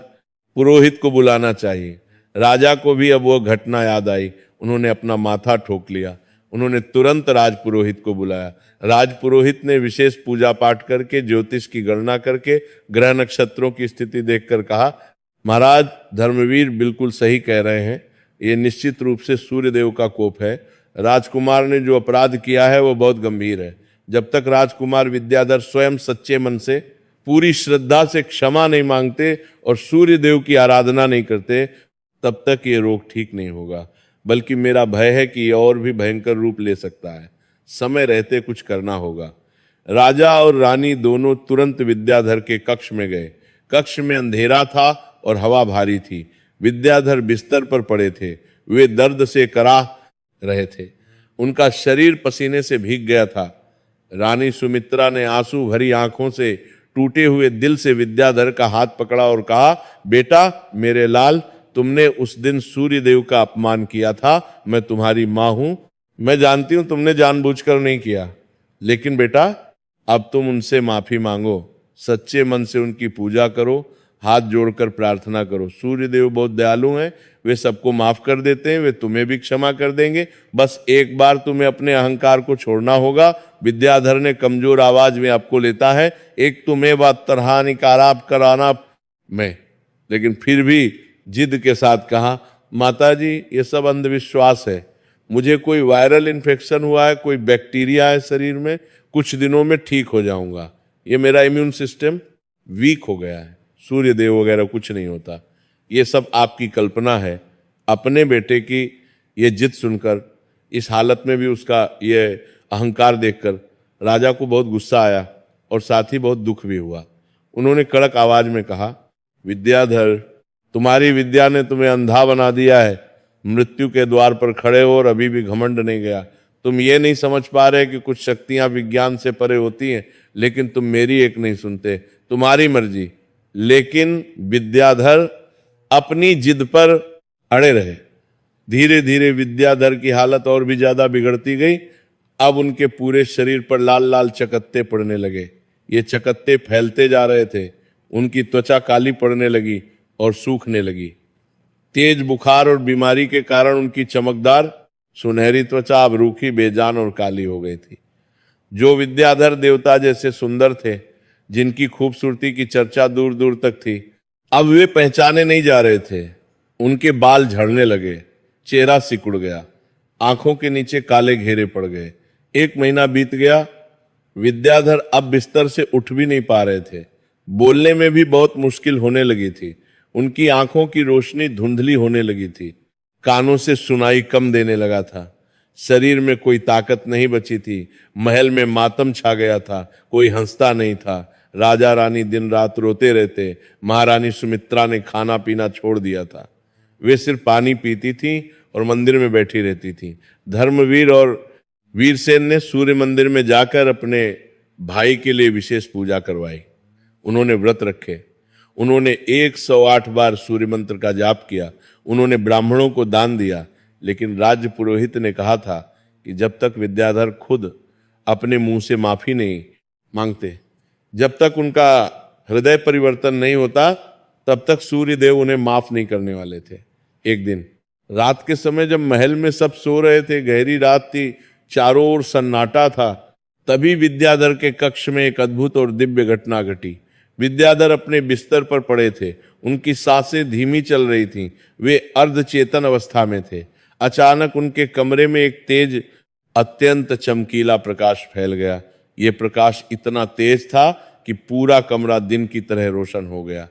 [SPEAKER 1] पुरोहित को बुलाना चाहिए। राजा को भी अब वह घटना याद आई। उन्होंने अपना माथा ठोक लिया। उन्होंने तुरंत राज पुरोहित को बुलाया। राज पुरोहित ने विशेष पूजा पाठ करके, ज्योतिष की गणना करके, ग्रह नक्षत्रों की स्थिति देखकर कहा, महाराज, धर्मवीर बिल्कुल सही कह रहे हैं, ये निश्चित रूप से सूर्यदेव का कोप है। राजकुमार ने जो अपराध किया है वो बहुत गंभीर है। जब तक राजकुमार विद्याधर स्वयं सच्चे मन से, पूरी श्रद्धा से क्षमा नहीं मांगते और सूर्यदेव की आराधना नहीं करते, तब तक ये रोग ठीक नहीं होगा। बल्कि मेरा भय है कि यह और भी भयंकर रूप ले सकता है। समय रहते कुछ करना होगा। राजा और रानी दोनों तुरंत विद्याधर के कक्ष में गए। कक्ष में अंधेरा था और हवा भारी थी। विद्याधर बिस्तर पर पड़े थे। वे दर्द से कराह रहे थे। उनका शरीर पसीने से भीग गया था। रानी सुमित्रा ने आंसू भरी आंखों से, टूटे हुए दिल से विद्याधर का हाथ पकड़ा और कहा, बेटा, मेरे लाल, तुमने उस दिन सूर्य देव का अपमान किया था। मैं तुम्हारी माँ हूं। मैं जानती हूं तुमने जानबूझकर नहीं किया, लेकिन बेटा, अब तुम उनसे माफी मांगो। सच्चे मन से उनकी पूजा करो, हाथ जोड़कर प्रार्थना करो। सूर्य देव बहुत दयालु हैं, वे सबको माफ कर देते हैं, वे तुम्हें भी क्षमा कर देंगे। बस एक बार तुम्हें अपने अहंकार को छोड़ना होगा। विद्याधर ने कमजोर आवाज में आपको लेता है, एक तुम्हें बात तरह निकाराप कराना में, लेकिन फिर भी जिद के साथ कहा, माताजी, ये सब अंधविश्वास है। मुझे कोई वायरल इन्फेक्शन हुआ है, कोई बैक्टीरिया है शरीर में, कुछ दिनों में ठीक हो जाऊंगा, ये मेरा इम्यून सिस्टम वीक हो गया है, सूर्य देव वगैरह कुछ नहीं होता। ये सब आपकी कल्पना है। अपने बेटे की ये जिद सुनकर, इस हालत में भी उसका ये अहंकार देखकर राजा को बहुत गुस्सा आया और साथ ही बहुत दुख भी हुआ। उन्होंने कड़क आवाज में कहा, विद्याधर, तुम्हारी विद्या ने तुम्हें अंधा बना दिया है। मृत्यु के द्वार पर खड़े हो और अभी भी घमंड नहीं गया। तुम ये नहीं समझ पा रहे कि कुछ शक्तियां विज्ञान से परे होती हैं, लेकिन तुम मेरी एक नहीं सुनते। तुम्हारी मर्जी। लेकिन विद्याधर अपनी जिद पर अड़े रहे। धीरे धीरे विद्याधर की हालत और भी ज्यादा बिगड़ती गई। अब उनके पूरे शरीर पर लाल लाल चकत्ते पड़ने लगे। ये चकत्ते फैलते जा रहे थे। उनकी त्वचा काली पड़ने लगी और सूखने लगी। तेज बुखार और बीमारी के कारण उनकी चमकदार सुनहरी त्वचा अब रूखी, बेजान और काली हो गई थी। जो विद्याधर देवता जैसे सुंदर थे, जिनकी खूबसूरती की चर्चा दूर दूर तक थी, अब वे पहचाने नहीं जा रहे थे। उनके बाल झड़ने लगे, चेहरा सिकुड़ गया, आंखों के नीचे काले घेरे पड़ गए। 1 महीना बीत गया। विद्याधर अब बिस्तर से उठ भी नहीं पा रहे थे। बोलने में भी बहुत मुश्किल होने लगी थी। उनकी आंखों की रोशनी धुंधली होने लगी थी। कानों से सुनाई कम देने लगा था। शरीर में कोई ताकत नहीं बची थी। महल में मातम छा गया था। कोई हंसता नहीं था। राजा रानी दिन रात रोते रहते। महारानी सुमित्रा ने खाना पीना छोड़ दिया था। वे सिर्फ पानी पीती थी और मंदिर में बैठी रहती थी। धर्मवीर और वीरसेन ने सूर्य मंदिर में जाकर अपने भाई के लिए विशेष पूजा करवाई। उन्होंने व्रत रखे। उन्होंने 108 बार सूर्य मंत्र का जाप किया। उन्होंने ब्राह्मणों को दान दिया। लेकिन राज्य पुरोहित ने कहा था कि जब तक विद्याधर खुद अपने मुंह से माफी नहीं मांगते, जब तक उनका हृदय परिवर्तन नहीं होता, तब तक सूर्य देव उन्हें माफ नहीं करने वाले थे। एक दिन रात के समय जब महल में सब सो रहे थे, गहरी रात थी, चारों ओर सन्नाटा था, तभी विद्याधर के कक्ष में एक अद्भुत और दिव्य घटना घटी। विद्याधर अपने बिस्तर पर पड़े थे। उनकी सांसें धीमी चल रही थीं। वे अर्धचेतन अवस्था में थे। अचानक उनके कमरे में एक तेज, अत्यंत चमकीला प्रकाश फैल गया। यह प्रकाश इतना तेज था कि पूरा कमरा दिन की तरह रोशन हो गया।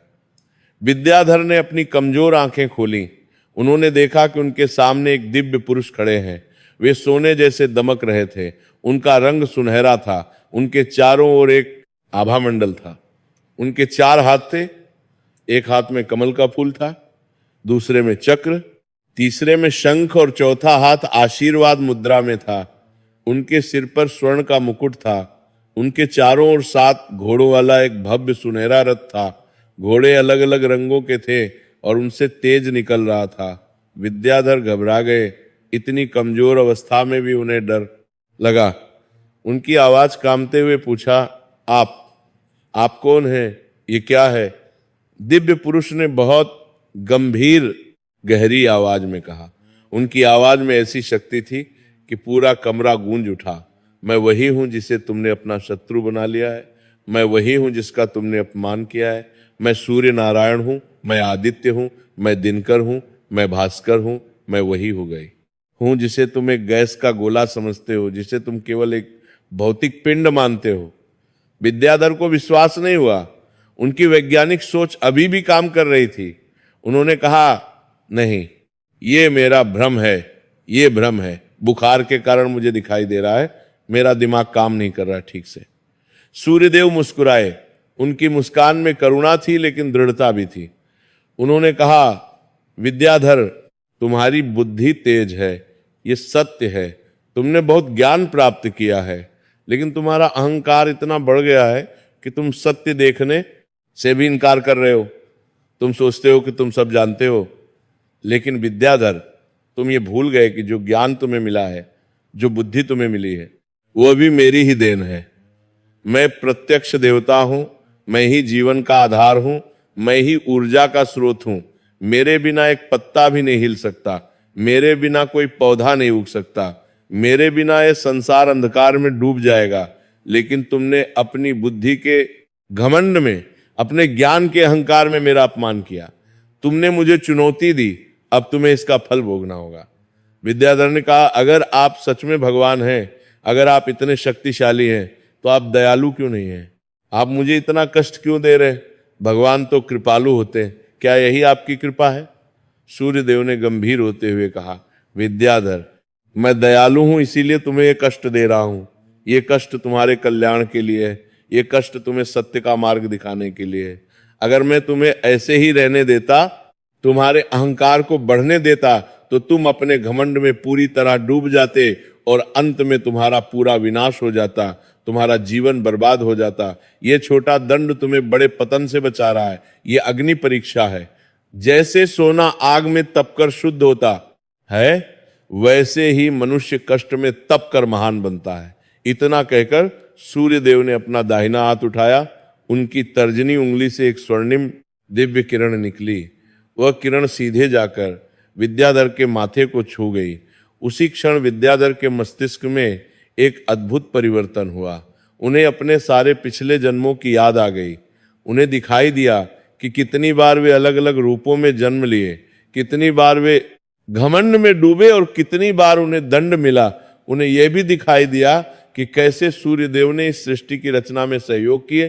[SPEAKER 1] विद्याधर ने अपनी कमजोर आंखें खोली। उन्होंने देखा कि उनके सामने एक दिव्य पुरुष खड़े हैं। वे सोने जैसे दमक रहे थे। उनका रंग सुनहरा था। उनके चारों ओर एक आभा मंडल था। उनके 4 हाथ थे। एक हाथ में कमल का फूल था, दूसरे में चक्र, तीसरे में शंख और चौथा हाथ आशीर्वाद मुद्रा में था। उनके सिर पर स्वर्ण का मुकुट था। उनके चारों ओर 7 घोड़ों वाला एक भव्य सुनहरा रथ था। घोड़े अलग अलग रंगों के थे और उनसे तेज निकल रहा था। विद्याधर घबरा गए। इतनी कमजोर अवस्था में भी उन्हें डर लगा। उनकी आवाज कांपते हुए पूछा, आप कौन हैं? ये क्या है? दिव्य पुरुष ने बहुत गंभीर गहरी आवाज में कहा। उनकी आवाज में ऐसी शक्ति थी कि पूरा कमरा गूंज उठा। मैं वही हूं जिसे तुमने अपना शत्रु बना लिया है। मैं वही हूं जिसका तुमने अपमान किया है। मैं सूर्य नारायण हूं, मैं आदित्य हूं, मैं दिनकर हूं, मैं भास्कर हूं, मैं वही हो गई हूं जिसे तुम एक गैस का गोला समझते हो, जिसे तुम केवल एक भौतिक पिंड मानते हो। विद्याधर को विश्वास नहीं हुआ। उनकी वैज्ञानिक सोच अभी भी काम कर रही थी। उन्होंने कहा, नहीं, ये मेरा भ्रम है, ये भ्रम है। बुखार के कारण मुझे दिखाई दे रहा है, मेरा दिमाग काम नहीं कर रहा ठीक से। सूर्यदेव मुस्कुराए। उनकी मुस्कान में करुणा थी लेकिन दृढ़ता भी थी। उन्होंने कहा, विद्याधर, तुम्हारी बुद्धि तेज है, ये सत्य है। तुमने बहुत ज्ञान प्राप्त किया है, लेकिन तुम्हारा अहंकार इतना बढ़ गया है कि तुम सत्य देखने से भी इनकार कर रहे हो। तुम सोचते हो कि तुम सब जानते हो। लेकिन विद्याधर, तुम ये भूल गए कि जो ज्ञान तुम्हें मिला है, जो बुद्धि तुम्हें मिली है, वो भी मेरी ही देन है। मैं प्रत्यक्ष देवता हूं। मैं ही जीवन का आधार हूं। मैं ही ऊर्जा का स्रोत हूं। मेरे बिना एक पत्ता भी नहीं हिल सकता। मेरे बिना कोई पौधा नहीं उग सकता। मेरे बिना ये संसार अंधकार में डूब जाएगा। लेकिन तुमने अपनी बुद्धि के घमंड में, अपने ज्ञान के अहंकार में मेरा अपमान किया। तुमने मुझे चुनौती दी, अब तुम्हें इसका फल भोगना होगा। विद्याधर ने कहा, अगर आप सच में भगवान हैं, अगर आप इतने शक्तिशाली हैं, तो आप दयालु क्यों नहीं हैं? आप मुझे इतना कष्ट क्यों दे रहे? भगवान तो कृपालु होते हैं, क्या यही आपकी कृपा है? सूर्यदेव ने गंभीर होते हुए कहा, विद्याधर, मैं दयालु हूं, इसीलिए तुम्हें ये कष्ट दे रहा हूं। ये कष्ट तुम्हारे कल्याण के लिए है, ये कष्ट तुम्हें सत्य का मार्ग दिखाने के लिए है। अगर मैं तुम्हें ऐसे ही रहने देता, तुम्हारे अहंकार को बढ़ने देता, तो तुम अपने घमंड में पूरी तरह डूब जाते और अंत में तुम्हारा पूरा विनाश हो जाता, तुम्हारा जीवन बर्बाद हो जाता। ये छोटा दंड तुम्हें बड़े पतन से बचा रहा है। ये अग्नि परीक्षा है। जैसे सोना आग में तपकर शुद्ध होता है, वैसे ही मनुष्य कष्ट में तप कर महान बनता है। इतना कहकर सूर्यदेव ने अपना दाहिना हाथ उठाया। उनकी तर्जनी उंगली से एक स्वर्णिम दिव्य किरण निकली। वह किरण सीधे जाकर विद्याधर के माथे को छू गई। उसी क्षण विद्याधर के मस्तिष्क में एक अद्भुत परिवर्तन हुआ। उन्हें अपने सारे पिछले जन्मों की याद आ गई। उन्हें दिखाई दिया कि कितनी बार वे अलग अलग रूपों में जन्म लिए, कितनी बार वे घमंड में डूबे और कितनी बार उन्हें दंड मिला। उन्हें यह भी दिखाई दिया कि कैसे सूर्यदेव ने इस सृष्टि की रचना में सहयोग किए,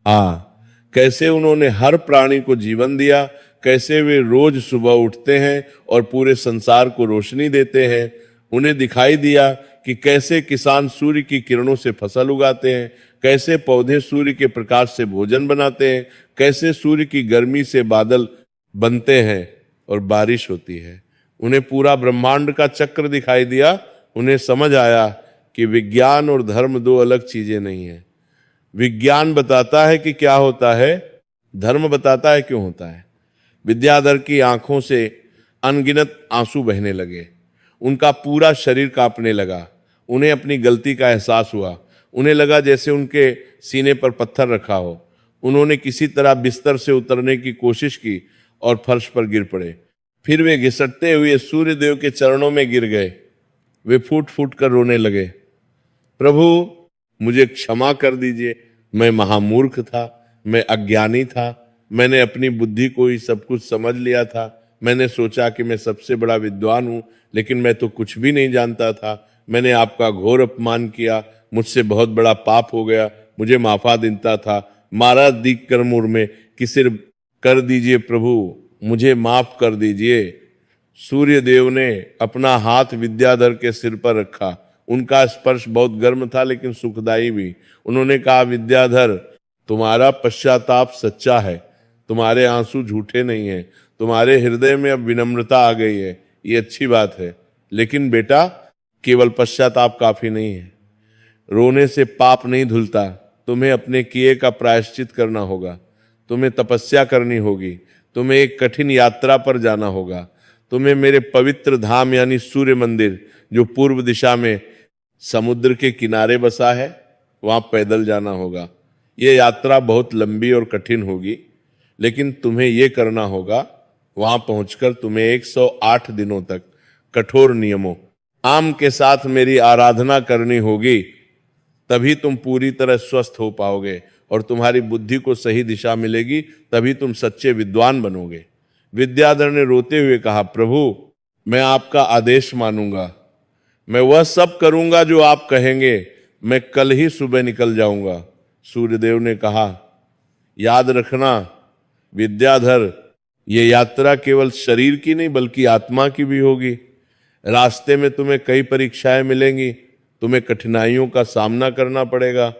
[SPEAKER 1] कैसे उन्होंने हर प्राणी को जीवन दिया, कैसे वे रोज सुबह उठते हैं और पूरे संसार को रोशनी देते हैं। उन्हें दिखाई दिया कि कैसे किसान सूर्य की किरणों से फसल उगाते हैं, कैसे पौधे सूर्य के प्रकाश से भोजन बनाते हैं, कैसे सूर्य की गर्मी से बादल बनते हैं और बारिश होती है। उन्हें पूरा ब्रह्मांड का चक्र दिखाई दिया। उन्हें समझ आया कि विज्ञान और धर्म दो अलग चीजें नहीं है। विज्ञान बताता है कि क्या होता है, धर्म बताता है क्यों होता है। विद्याधर की आंखों से अनगिनत आंसू बहने लगे। उनका पूरा शरीर कांपने लगा। उन्हें अपनी गलती का एहसास हुआ। उन्हें लगा जैसे उनके सीने पर पत्थर रखा हो। उन्होंने किसी तरह बिस्तर से उतरने की कोशिश की और फर्श पर गिर पड़े। फिर वे घिसटते हुए सूर्यदेव के चरणों में गिर गए। वे फूट फूट कर रोने लगे, प्रभु मुझे क्षमा कर दीजिए, मैं महामूर्ख था, मैं अज्ञानी था, मैंने अपनी बुद्धि को ही सब कुछ समझ लिया था। मैंने सोचा कि मैं सबसे बड़ा विद्वान हूं, लेकिन मैं तो कुछ भी नहीं जानता था। मैंने आपका घोर अपमान किया, मुझसे बहुत बड़ा पाप हो गया, मुझे माफा देता था। मारा दीक कर मुर में कि सिर कर दीजिए प्रभु, मुझे माफ कर दीजिए। सूर्यदेव ने अपना हाथ विद्याधर के सिर पर रखा। उनका स्पर्श बहुत गर्म था लेकिन सुखदायी भी। उन्होंने कहा, विद्याधर, तुम्हारा पश्चाताप सच्चा है, तुम्हारे आंसू झूठे नहीं हैं, तुम्हारे हृदय में अब विनम्रता आ गई है, ये अच्छी बात है। लेकिन बेटा, केवल पश्चाताप काफी नहीं है। रोने से पाप नहीं धुलता। तुम्हें अपने किए का प्रायश्चित करना होगा। तुम्हें तपस्या करनी होगी। तुम्हें एक कठिन यात्रा पर जाना होगा। तुम्हें मेरे पवित्र धाम यानी सूर्य मंदिर, जो पूर्व दिशा में समुद्र के किनारे बसा है, वहां पैदल जाना होगा। यह यात्रा बहुत लंबी और कठिन होगी, लेकिन तुम्हें यह करना होगा। वहां पहुंचकर तुम्हें 108 दिनों तक कठोर नियमों आम के साथ मेरी आराधना करनी होगी। तभी तुम पूरी तरह स्वस्थ हो पाओगे और तुम्हारी बुद्धि को सही दिशा मिलेगी। तभी तुम सच्चे विद्वान बनोगे। विद्याधर ने रोते हुए कहा, प्रभु मैं आपका आदेश मानूंगा, मैं वह सब करूंगा जो आप कहेंगे। मैं कल ही सुबह निकल जाऊंगा। सूर्यदेव ने कहा, याद रखना विद्याधर, ये यात्रा केवल शरीर की नहीं बल्कि आत्मा की भी होगी। रास्ते में तुम्हें कई परीक्षाएं मिलेंगी। तुम्हें कठिनाइयों का सामना करना पड़ेगा।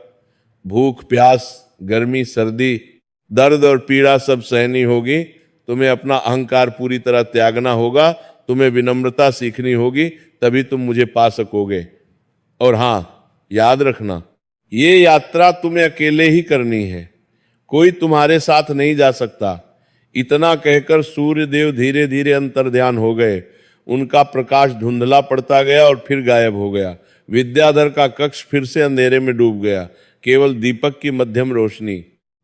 [SPEAKER 1] भूख प्यास, गर्मी सर्दी, दर्द और पीड़ा सब सहनी होगी। तुम्हें अपना अहंकार पूरी तरह त्यागना होगा। तुम्हें विनम्रता सीखनी होगी, तभी तुम मुझे पा सकोगे। और हां, याद रखना, ये यात्रा तुम्हें अकेले ही करनी है, कोई तुम्हारे साथ नहीं जा सकता। इतना कहकर सूर्यदेव धीरे धीरे अंतर्ध्यान हो गए। उनका प्रकाश धुंधला पड़ता गया और फिर गायब हो गया। विद्याधर का कक्ष फिर से अंधेरे में डूब गया। केवल दीपक की मध्यम रोशनी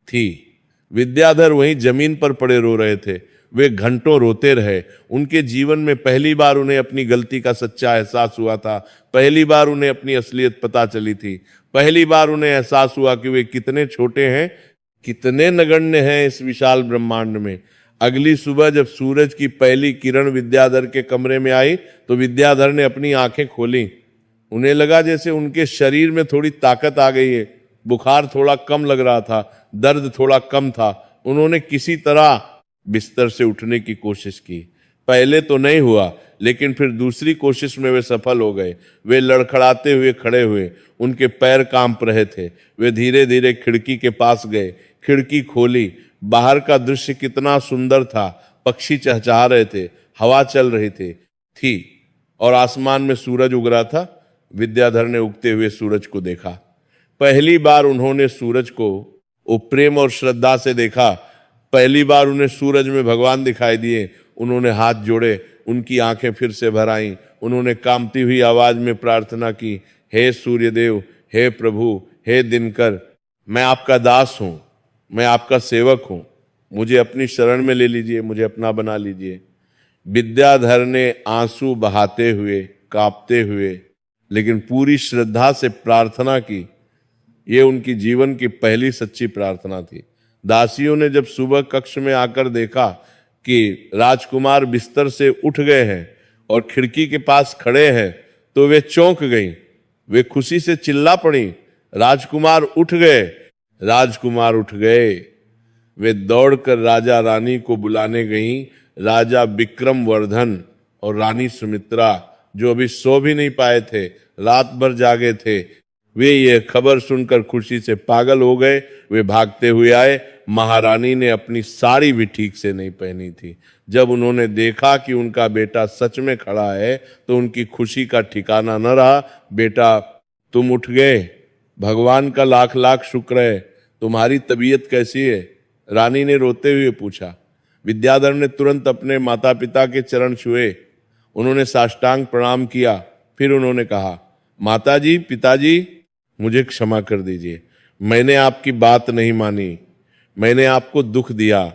[SPEAKER 1] थी। विद्याधर वहीं जमीन पर पड़े रो रहे थे। वे घंटों रोते रहे। उनके जीवन में पहली बार उन्हें अपनी गलती का सच्चा एहसास हुआ था। पहली बार उन्हें अपनी असलियत पता चली थी। पहली बार उन्हें एहसास हुआ कि वे कितने छोटे हैं, कितने नगण्य हैं इस विशाल ब्रह्मांड में। अगली सुबह जब सूरज की पहली किरण विद्याधर के कमरे में आई तो विद्याधर ने अपनी आंखें खोली। उन्हें लगा जैसे उनके शरीर में थोड़ी ताकत आ गई है, बुखार थोड़ा कम लग रहा था, दर्द थोड़ा कम था। उन्होंने किसी तरह बिस्तर से उठने की कोशिश की। पहले तो नहीं हुआ, लेकिन फिर दूसरी कोशिश में वे सफल हो गए। वे लड़खड़ाते हुए खड़े हुए, उनके पैर कांप रहे थे। वे धीरे धीरे खिड़की के पास गए, खिड़की खोली। बाहर का दृश्य कितना सुंदर था, पक्षी चहचहा रहे थे, हवा चल रही थी और आसमान में सूरज उग रहा था। विद्याधर ने उगते हुए सूरज को देखा। पहली बार उन्होंने सूरज को वो प्रेम और श्रद्धा से देखा। पहली बार उन्हें सूरज में भगवान दिखाई दिए। उन्होंने हाथ जोड़े, उनकी आंखें फिर से भर आईं। उन्होंने कांपती हुई आवाज में प्रार्थना की, हे सूर्यदेव, हे प्रभु, हे दिनकर, मैं आपका दास हूं, मैं आपका सेवक हूं, मुझे अपनी शरण में ले लीजिए, मुझे अपना बना लीजिए। विद्याधर ने आंसू बहाते हुए, कांपते हुए, लेकिन पूरी श्रद्धा से प्रार्थना की। ये उनकी जीवन की पहली सच्ची प्रार्थना थी। दासियों ने जब सुबह कक्ष में आकर देखा कि राजकुमार बिस्तर से उठ गए हैं और खिड़की के पास खड़े हैं तो वे चौंक गईं। वे खुशी से चिल्ला पड़ी, राजकुमार उठ गए, राजकुमार उठ गए। वे दौड़कर राजा रानी को बुलाने गईं। राजा विक्रमवर्धन और रानी सुमित्रा, जो अभी सो भी नहीं पाए थे, रात भर जागे थे, वे ये खबर सुनकर खुशी से पागल हो गए। वे भागते हुए आए। महारानी ने अपनी साड़ी भी ठीक से नहीं पहनी थी। जब उन्होंने देखा कि उनका बेटा सच में खड़ा है तो उनकी खुशी का ठिकाना न रहा। बेटा, तुम उठ गए, भगवान का लाख लाख शुक्र है। तुम्हारी तबीयत कैसी है? रानी ने रोते हुए पूछा। विद्याधर ने तुरंत अपने माता पिता के चरण छुए। उन्होंने साष्टांग प्रणाम किया। फिर उन्होंने कहा, माताजी, पिताजी, मुझे क्षमा कर दीजिए। मैंने आपकी बात नहीं मानी, मैंने आपको दुख दिया,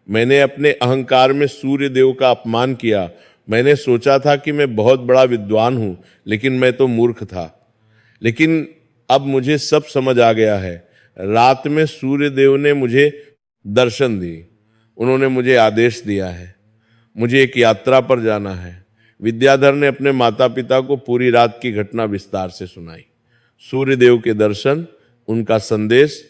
[SPEAKER 1] मैंने अपने अहंकार में सूर्य देव का अपमान किया। मैंने सोचा था कि मैं बहुत बड़ा विद्वान हूं, लेकिन मैं तो मूर्ख था। लेकिन अब मुझे सब समझ आ गया है। रात में सूर्य देव ने मुझे दर्शन दी, उन्होंने मुझे आदेश दिया है, मुझे एक यात्रा पर जाना है। विद्याधर ने अपने माता पिता को पूरी रात की घटना विस्तार से सुनाई। सूर्यदेव के दर्शन, उनका संदेश,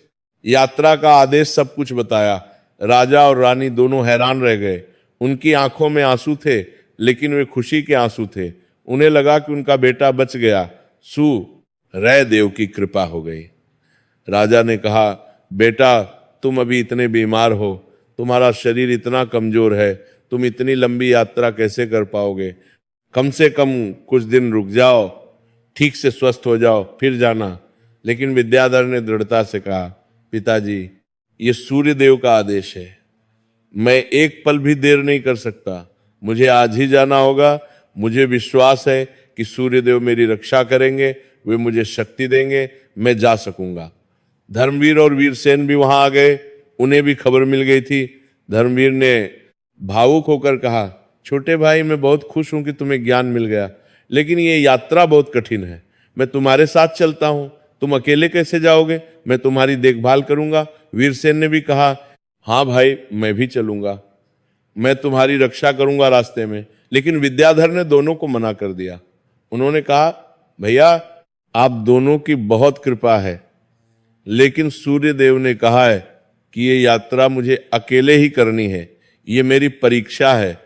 [SPEAKER 1] यात्रा का आदेश, सब कुछ बताया। राजा और रानी दोनों हैरान रह गए। उनकी आंखों में आंसू थे, लेकिन वे खुशी के आंसू थे। उन्हें लगा कि उनका बेटा बच गया। सूर्य देव की कृपा हो गई। राजा ने कहा, बेटा, तुम अभी इतने बीमार हो, तुम्हारा शरीर इतना कमजोर है, तुम इतनी लंबी यात्रा कैसे कर पाओगे? कम से कम कुछ दिन रुक जाओ, ठीक से स्वस्थ हो जाओ, फिर जाना। लेकिन विद्याधर ने दृढ़ता से कहा, पिताजी, ये सूर्य देव का आदेश है, मैं एक पल भी देर नहीं कर सकता, मुझे आज ही जाना होगा। मुझे विश्वास है कि सूर्य देव मेरी रक्षा करेंगे, वे मुझे शक्ति देंगे, मैं जा सकूंगा। धर्मवीर और वीरसेन भी वहां आ गए, उन्हें भी खबर मिल गई थी। धर्मवीर ने भावुक होकर कहा, छोटे भाई, मैं बहुत खुश हूं कि तुम्हें ज्ञान मिल गया, लेकिन ये यात्रा बहुत कठिन है। मैं तुम्हारे साथ चलता हूं, तुम अकेले कैसे जाओगे? मैं तुम्हारी देखभाल करूंगा। वीरसेन ने भी कहा, हाँ भाई, मैं भी चलूंगा, मैं तुम्हारी रक्षा करूंगा रास्ते में। लेकिन विद्याधर ने दोनों को मना कर दिया। उन्होंने कहा, भैया, आप दोनों की बहुत कृपा है, लेकिन सूर्य देव ने कहा है कि ये यात्रा मुझे अकेले ही करनी है। ये मेरी परीक्षा है,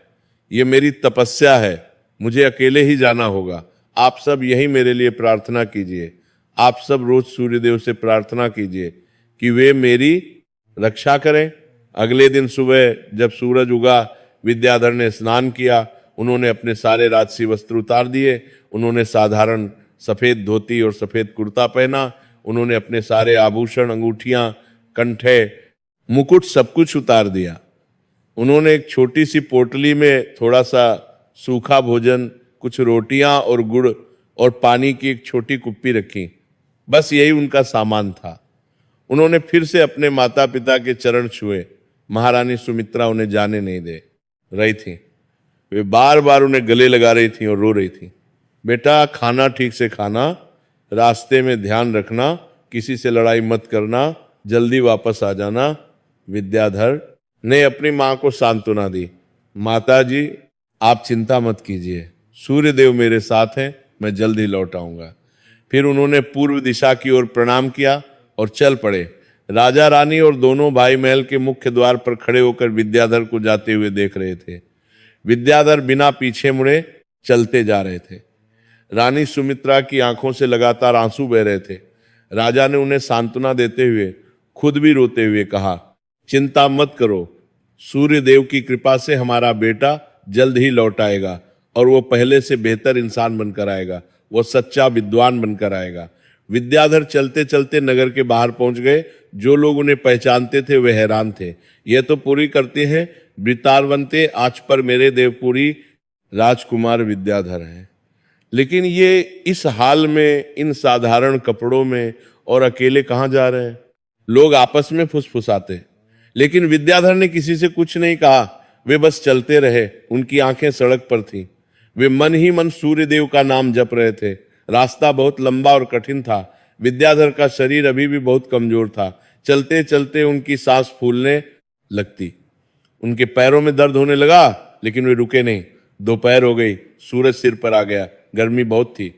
[SPEAKER 1] ये मेरी तपस्या है, मुझे अकेले ही जाना होगा। आप सब यही मेरे लिए प्रार्थना कीजिए। आप सब रोज सूर्यदेव से प्रार्थना कीजिए कि वे मेरी रक्षा करें। अगले दिन सुबह जब सूरज उगा, विद्याधर ने स्नान किया। उन्होंने अपने सारे राजसी वस्त्र उतार दिए। उन्होंने साधारण सफेद धोती और सफेद कुर्ता पहना। उन्होंने अपने सारे आभूषण, अंगूठियां, कंठे, मुकुट, सब कुछ उतार दिया। उन्होंने एक छोटी सी पोटली में थोड़ा सा सूखा भोजन, कुछ रोटियां और गुड़ और पानी की एक छोटी कुप्पी रखी। बस यही उनका सामान था। उन्होंने फिर से अपने माता पिता के चरण छुए। महारानी सुमित्रा उन्हें जाने नहीं दे रही थी। वे बार बार उन्हें गले लगा रही थी और रो रही थी। बेटा, खाना ठीक से खाना, रास्ते में ध्यान रखना, किसी से लड़ाई मत करना, जल्दी वापस आ जाना। विद्याधर ने अपनी मां को सांत्वना दी, माता जी आप चिंता मत कीजिए, सूर्य देव मेरे साथ हैं, मैं जल्द ही लौट आऊंगा। फिर उन्होंने पूर्व दिशा की ओर प्रणाम किया और चल पड़े। राजा रानी और दोनों भाई महल के मुख्य द्वार पर खड़े होकर विद्याधर को जाते हुए देख रहे थे। विद्याधर बिना पीछे मुड़े चलते जा रहे थे। रानी सुमित्रा की आंखों से लगातार आंसू बह रहे थे। राजा ने उन्हें सांत्वना देते हुए खुद भी रोते हुए कहा, चिंता मत करो, सूर्य देव की कृपा से हमारा बेटा जल्द ही लौट आएगा और वो पहले से बेहतर इंसान बनकर आएगा, वो सच्चा विद्वान बनकर आएगा। विद्याधर चलते चलते नगर के बाहर पहुंच गए। जो लोग उन्हें पहचानते थे वे हैरान थे। ये तो पूरी करते हैं वृतारवंते आज पर मेरे देवपुरी राजकुमार विद्याधर हैं। लेकिन ये इस हाल में, इन साधारण कपड़ों में और अकेले कहाँ जा रहे हैं? लोग आपस में फुसफुसाते, लेकिन विद्याधर ने किसी से कुछ नहीं कहा। वे बस चलते रहे। उनकी आंखें सड़क पर थीं। वे मन ही मन सूर्य देव का नाम जप रहे थे। रास्ता बहुत लंबा और कठिन था। विद्याधर का शरीर अभी भी बहुत कमजोर था। चलते चलते उनकी सांस फूलने लगती, उनके पैरों में दर्द होने लगा, लेकिन वे रुके नहीं। दोपहर हो गई, सूरज सिर पर आ गया, गर्मी बहुत थी।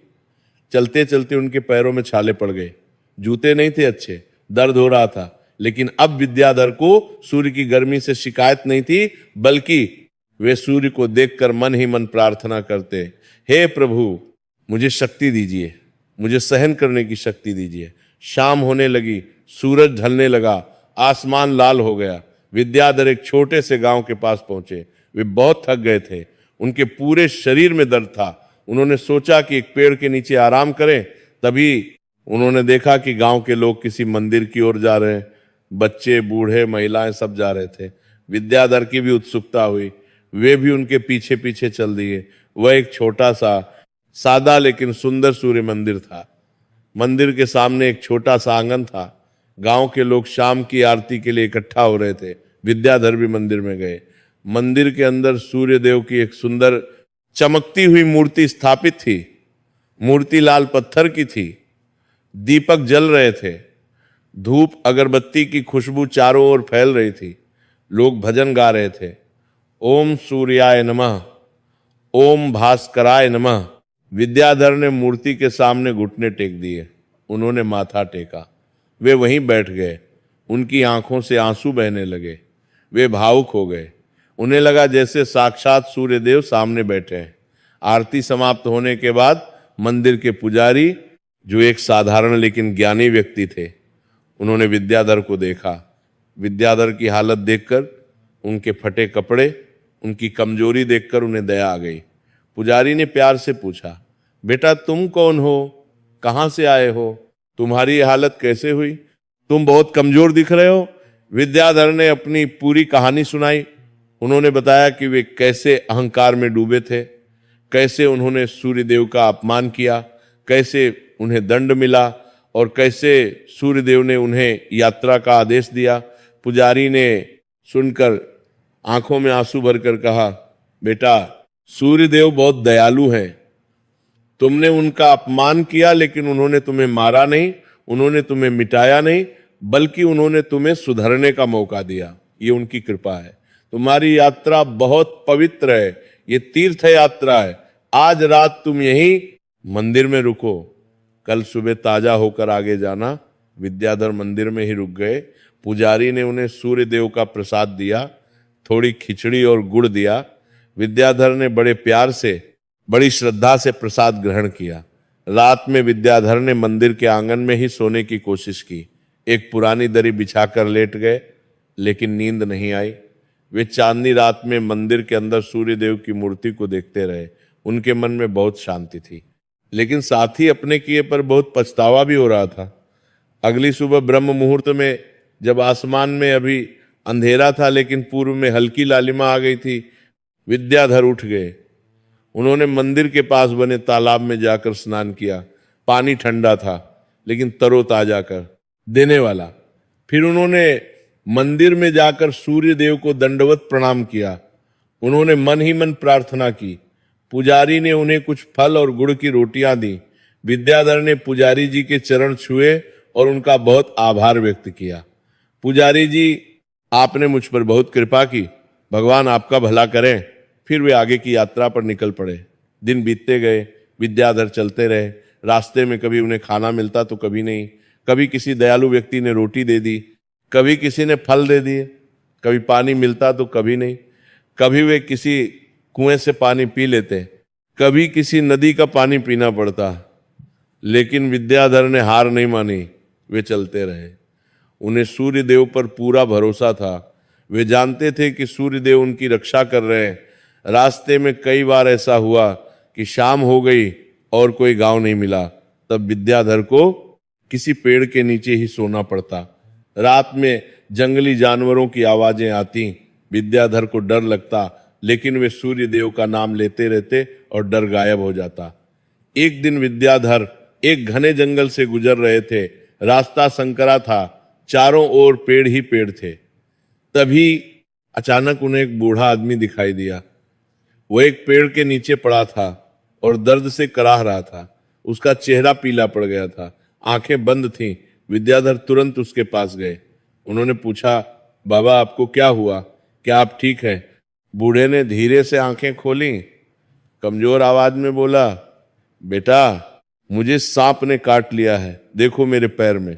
[SPEAKER 1] चलते चलते उनके पैरों में छाले पड़ गए। जूते नहीं थे अच्छे, दर्द हो रहा था, लेकिन अब विद्याधर को सूर्य की गर्मी से शिकायत नहीं थी, बल्कि वे सूर्य को देखकर मन ही मन प्रार्थना करते, हे प्रभु मुझे शक्ति दीजिए, मुझे सहन करने की शक्ति दीजिए। शाम होने लगी, सूरज ढलने लगा, आसमान लाल हो गया। विद्याधर एक छोटे से गांव के पास पहुंचे। वे बहुत थक गए थे, उनके पूरे शरीर में दर्द था। उन्होंने सोचा कि एक पेड़ के नीचे आराम करें। तभी उन्होंने देखा कि गांव के लोग किसी मंदिर की ओर जा रहे हैं। बच्चे, बूढ़े, महिलाएं सब जा रहे थे। विद्याधर की भी उत्सुकता हुई। वे भी उनके पीछे पीछे चल दिए। वह एक छोटा सा, सादा लेकिन सुंदर सूर्य मंदिर था। मंदिर के सामने एक छोटा सा आंगन था। गांव के लोग शाम की आरती के लिए इकट्ठा हो रहे थे। विद्याधर भी मंदिर में गए। मंदिर के अंदर सूर्य देव की एक सुंदर चमकती हुई मूर्ति स्थापित थी। मूर्ति लाल पत्थर की थी। दीपक जल रहे थे। धूप अगरबत्ती की खुशबू चारों ओर फैल रही थी। लोग भजन गा रहे थे, ओम सूर्याय नमः, ओम भास्कराय नमः। विद्याधर ने मूर्ति के सामने घुटने टेक दिए। उन्होंने माथा टेका। वे वहीं बैठ गए। उनकी आंखों से आंसू बहने लगे। वे भावुक हो गए। उन्हें लगा जैसे साक्षात सूर्यदेव सामने बैठे हैं। आरती समाप्त होने के बाद मंदिर के पुजारी, जो एक साधारण लेकिन ज्ञानी व्यक्ति थे, उन्होंने विद्याधर को देखा। विद्याधर की हालत देखकर, उनके फटे कपड़े, उनकी कमजोरी देखकर उन्हें दया आ गई। पुजारी ने प्यार से पूछा, बेटा तुम कौन हो, कहां से आए हो, तुम्हारी ये हालत कैसे हुई, तुम बहुत कमजोर दिख रहे हो। विद्याधर ने अपनी पूरी कहानी सुनाई। उन्होंने बताया कि वे कैसे अहंकार में डूबे थे, कैसे उन्होंने सूर्यदेव का अपमान किया, कैसे उन्हें दंड मिला और कैसे सूर्यदेव ने उन्हें यात्रा का आदेश दिया। पुजारी ने सुनकर आंखों में आंसू भरकर कहा, बेटा सूर्यदेव बहुत दयालु हैं। तुमने उनका अपमान किया, लेकिन उन्होंने तुम्हें मारा नहीं, उन्होंने तुम्हें मिटाया नहीं, बल्कि उन्होंने तुम्हें सुधरने का मौका दिया। ये उनकी कृपा है। तुम्हारी यात्रा बहुत पवित्र है, ये तीर्थ यात्रा है। आज रात तुम यहीं मंदिर में रुको, कल सुबह ताजा होकर आगे जाना। विद्याधर मंदिर में ही रुक गए। पुजारी ने उन्हें सूर्यदेव का प्रसाद दिया, थोड़ी खिचड़ी और गुड़ दिया। विद्याधर ने बड़े प्यार से, बड़ी श्रद्धा से प्रसाद ग्रहण किया। रात में विद्याधर ने मंदिर के आंगन में ही सोने की कोशिश की। एक पुरानी दरी बिछाकर लेट गए, लेकिन नींद नहीं आई। वे चांदनी रात में मंदिर के अंदर सूर्यदेव की मूर्ति को देखते रहे। उनके मन में बहुत शांति थी, लेकिन साथ ही अपने किए पर बहुत पछतावा भी हो रहा था। अगली सुबह ब्रह्म मुहूर्त में, जब आसमान में अभी अंधेरा था लेकिन पूर्व में हल्की लालिमा आ गई थी, विद्याधर उठ गए। उन्होंने मंदिर के पास बने तालाब में जाकर स्नान किया। पानी ठंडा था, लेकिन तरोताजा कर देने वाला। फिर उन्होंने मंदिर में जाकर सूर्य देव को दंडवत प्रणाम किया। उन्होंने मन ही मन प्रार्थना की। पुजारी ने उन्हें कुछ फल और गुड़ की रोटियां दी। विद्याधर ने पुजारी जी के चरण छुए और उनका बहुत आभार व्यक्त किया। पुजारी जी आपने मुझ पर बहुत कृपा की, भगवान आपका भला करें। फिर वे आगे की यात्रा पर निकल पड़े। दिन बीतते गए, विद्याधर चलते रहे। रास्ते में कभी उन्हें खाना मिलता तो कभी नहीं, कभी किसी दयालु व्यक्ति ने रोटी दे दी, कभी किसी ने फल दे दिए, कभी पानी मिलता तो कभी नहीं, कभी वे किसी कुएं से पानी पी लेते, कभी किसी नदी का पानी पीना पड़ता। लेकिन विद्याधर ने हार नहीं मानी, वे चलते रहे। उन्हें सूर्य देव पर पूरा भरोसा था। वे जानते थे कि सूर्य देव उनकी रक्षा कर रहे हैं। रास्ते में कई बार ऐसा हुआ कि शाम हो गई और कोई गांव नहीं मिला, तब विद्याधर को किसी पेड़ के नीचे ही सोना पड़ता। रात में जंगली जानवरों की आवाजें आती, विद्याधर को डर लगता, लेकिन वे सूर्य देव का नाम लेते रहते और डर गायब हो जाता। एक दिन विद्याधर एक घने जंगल से गुजर रहे थे। रास्ता संकरा था, चारों ओर पेड़ ही पेड़ थे। तभी अचानक उन्हें एक बूढ़ा आदमी दिखाई दिया। वो एक पेड़ के नीचे पड़ा था और दर्द से कराह रहा था। उसका चेहरा पीला पड़ गया था, आंखें बंद थीं। विद्याधर तुरंत उसके पास गए। उन्होंने पूछा, बाबा आपको क्या हुआ, क्या आप ठीक हैं? बूढ़े ने धीरे से आंखें खोली, कमजोर आवाज में बोला, बेटा मुझे सांप ने काट लिया है, देखो मेरे पैर में।